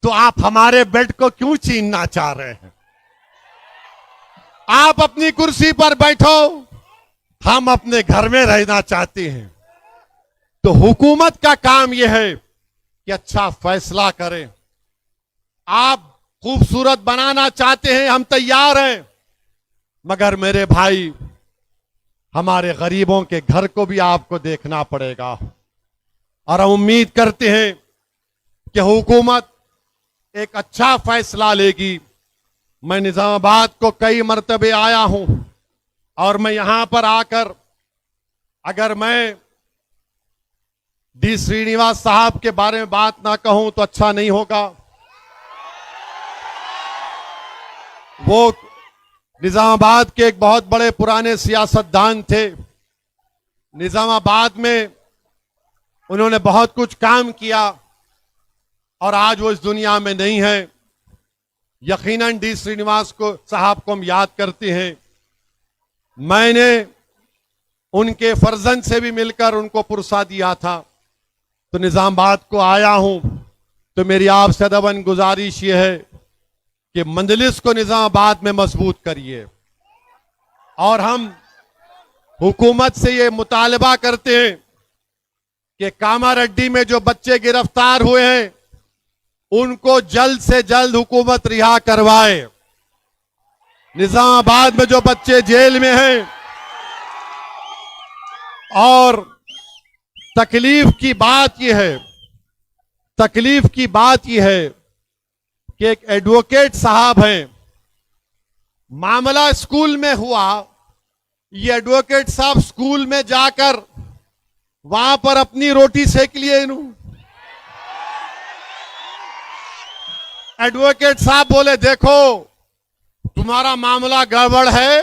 तो आप हमारे बेड को क्यों छीनना चाह रहे हैं? आप अपनी कुर्सी पर बैठो, हम अपने घर में रहना चाहते हैं। तो हुकूमत का काम यह है कि अच्छा फैसला करें। आप खूबसूरत बनाना चाहते हैं, हम तैयार हैं, मगर मेरे भाई, हमारे गरीबों के घर को भी आपको देखना पड़ेगा। और हम उम्मीद करते हैं कि हुकूमत एक अच्छा फैसला लेगी। मैं निजामाबाद को कई मर्तबे आया हूं, और मैं यहां पर आकर अगर मैं डी श्रीनिवास साहब के बारे में बात ना कहूं तो अच्छा नहीं होगा। वो निजामाबाद के एक बहुत बड़े पुराने सियासतदान थे। निजामाबाद में उन्होंने बहुत कुछ काम किया और आज वो इस दुनिया में नहीं है। यकीनन डी श्रीनिवास को साहब को हम याद करते हैं। मैंने उनके फर्जंद से भी मिलकर उनको पुरसा दिया था। तो निजामाबाद को आया हूं, तो मेरी आपसे अदबन गुजारिश ये है कि मंजलिस को निजामाबाद में मजबूत करिए। और हम हुकूमत से ये मुतालबा करते हैं कि कामारेड्डी में जो बच्चे गिरफ्तार हुए हैं, उनको जल्द से जल्द हुकूमत रिहा करवाए। निजामाबाद में जो बच्चे जेल में हैं, और तकलीफ की बात यह है कि एक एडवोकेट साहब हैं, मामला स्कूल में हुआ। ये एडवोकेट साहब स्कूल में जाकर वहां पर अपनी रोटी सेक लिए इन्हों। एडवोकेट साहब बोले देखो तुम्हारा मामला गड़बड़ है,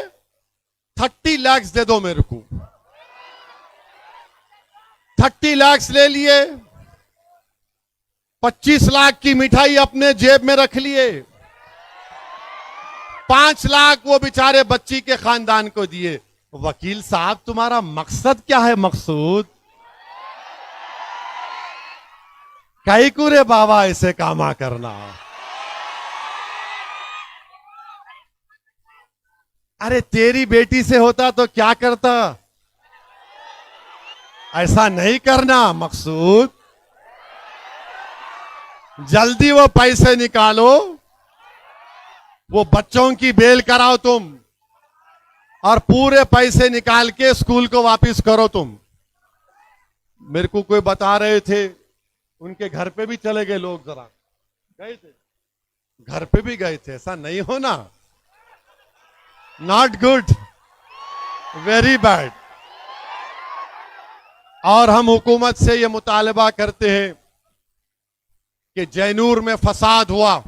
30 लाख दे दो मेरे को। 30 लाख ले लिए, 25 लाख की मिठाई अपने जेब में रख लिए, 5 लाख वो बेचारे बच्ची के खानदान को दिए। वकील साहब तुम्हारा मकसद क्या है? मकसूद कई कुरे बाबा ऐसे कामा करना। अरे तेरी बेटी से होता तो क्या करता? ऐसा नहीं करना मकसूद। जल्दी वो पैसे निकालो, वो बच्चों की बेल कराओ तुम, और पूरे पैसे निकाल के स्कूल को वापस करो तुम। मेरे को कोई बता रहे थे उनके घर पे भी चले गए लोग, जरा गए थे, घर पे भी गए थे। ऐसा नहीं होना, नॉट गुड, वेरी बैड। और हम हुकूमत से ये मुतालबा करते हैं कि जैनूर में फसाद हुआ।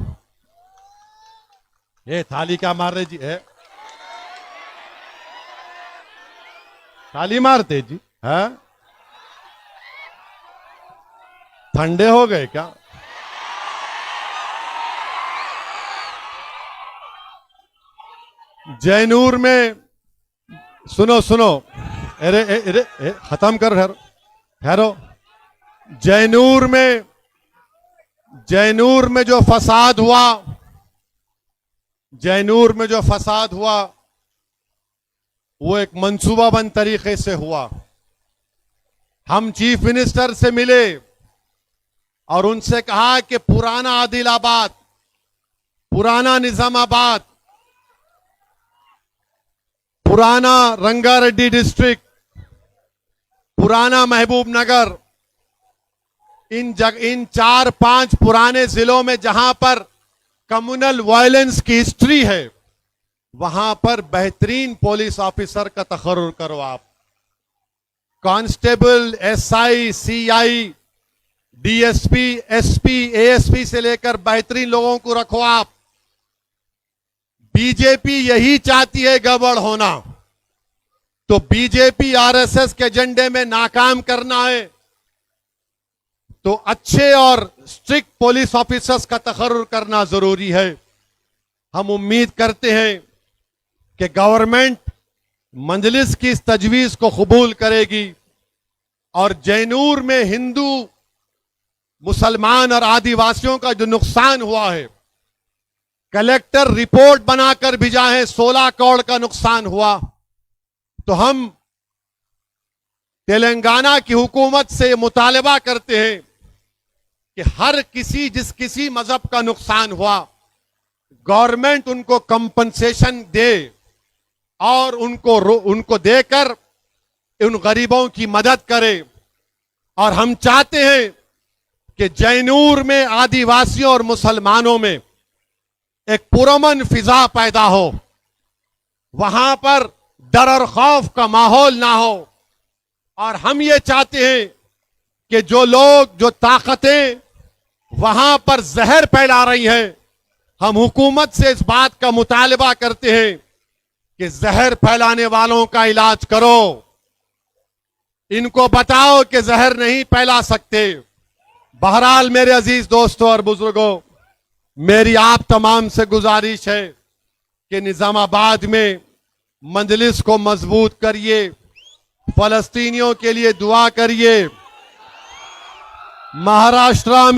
ये थाली क्या मार रहे जी? है ताली मारते जी? है ठंडे हो गए क्या? जैनूर में सुनो सुनो, अरे अरे खत्म कर, ठहरो। जैनूर में जो फसाद हुआ, जैनूर में जो फसाद हुआ वो एक मंसूबाबंद तरीके से हुआ। हम चीफ मिनिस्टर से मिले और उनसे कहा कि पुराना आदिलाबाद, पुराना निजामाबाद, पुराना रंगारेड्डी डिस्ट्रिक्ट, पुराना महबूब नगर, इन 4-5 पुराने जिलों में जहां पर कम्युनल वायलेंस की हिस्ट्री है, वहां पर बेहतरीन पुलिस ऑफिसर का तकर्रुर करो आप। Constable, SI, CI, DSP, SP, ASP से लेकर बेहतरीन लोगों को रखो आप। बीजेपी यही चाहती है गड़बड़ होना, तो बीजेपी आरएसएस के एजेंडे में नाकाम करना है तो अच्छे और स्ट्रिक्ट पुलिस ऑफिसर्स का तकर्रुर करना जरूरी है। हम उम्मीद करते हैं कि गवर्नमेंट मजलिस की इस तजवीज को कबूल करेगी और जैनूर में हिंदू, मुसलमान और आदिवासियों का जो नुकसान हुआ है, कलेक्टर रिपोर्ट बनाकर भेजा है, 16 करोड़ का नुकसान हुआ। तो हम तेलंगाना की हुकूमत से मुतालबा करते हैं कि हर किसी, जिस किसी मजहब का नुकसान हुआ, गवर्नमेंट उनको कंपनसेशन दे और उनको देकर उन गरीबों की मदद करे। और हम चाहते हैं कि जैनूर में आदिवासियों और मुसलमानों में एक पुरअमन फिजा पैदा हो, वहां पर डर और खौफ का माहौल ना हो। और हम ये चाहते हैं कि जो लोग, जो ताकतें वहां पर जहर फैला रही हैं, हम हुकूमत से इस बात का मुतालबा करते हैं कि जहर फैलाने वालों का इलाज करो, इनको बताओ कि जहर नहीं फैला सकते। बहरहाल मेरे अजीज दोस्तों और बुजुर्गों, मेरी आप तमाम से गुजारिश है कि निजामाबाद में मजलिस को मजबूत करिए, फलस्तीनियों के लिए दुआ करिए। महाराष्ट्र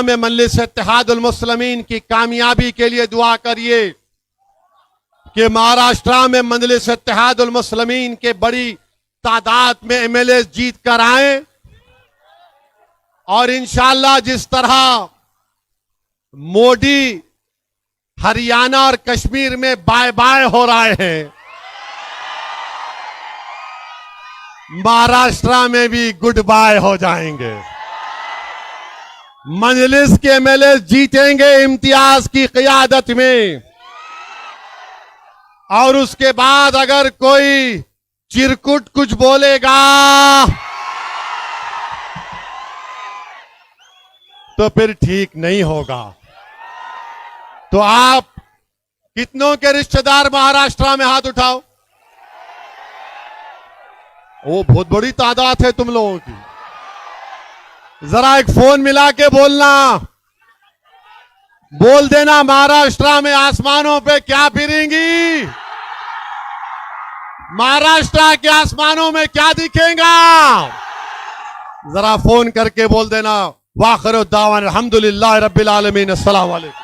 में मजलिस इत्तेहादुल मुस्लिमीन की कामयाबी के लिए दुआ करिए कि महाराष्ट्र में मजलिस इत्तेहादुल मुस्लिमीन के बड़ी तादाद में एमएलए जीत कर आए और इंशाअल्लाह जिस तरह मोदी हरियाणा और कश्मीर में बाय बाय हो रहे हैं, महाराष्ट्र में भी गुड बाय हो जाएंगे। मजलिस के एमएलए जीतेंगे इम्तियाज की क़ियादत में। और उसके बाद अगर कोई चिरकुट कुछ बोलेगा तो फिर ठीक नहीं होगा। तो आप कितनों के रिश्तेदार महाराष्ट्र में हाथ उठाओ। वो बहुत बड़ी तादाद है तुम लोगों की। जरा एक फोन मिला के बोलना, बोल देना महाराष्ट्र में आसमानों पे क्या फिरेंगी, महाराष्ट्र के आसमानों में क्या दिखेगा। जरा फोन करके बोल देना। वाखिर दावाना अल्हम्दुलिल्लाह रब्बिल आलमीन। अस्सलाम वालेकुम।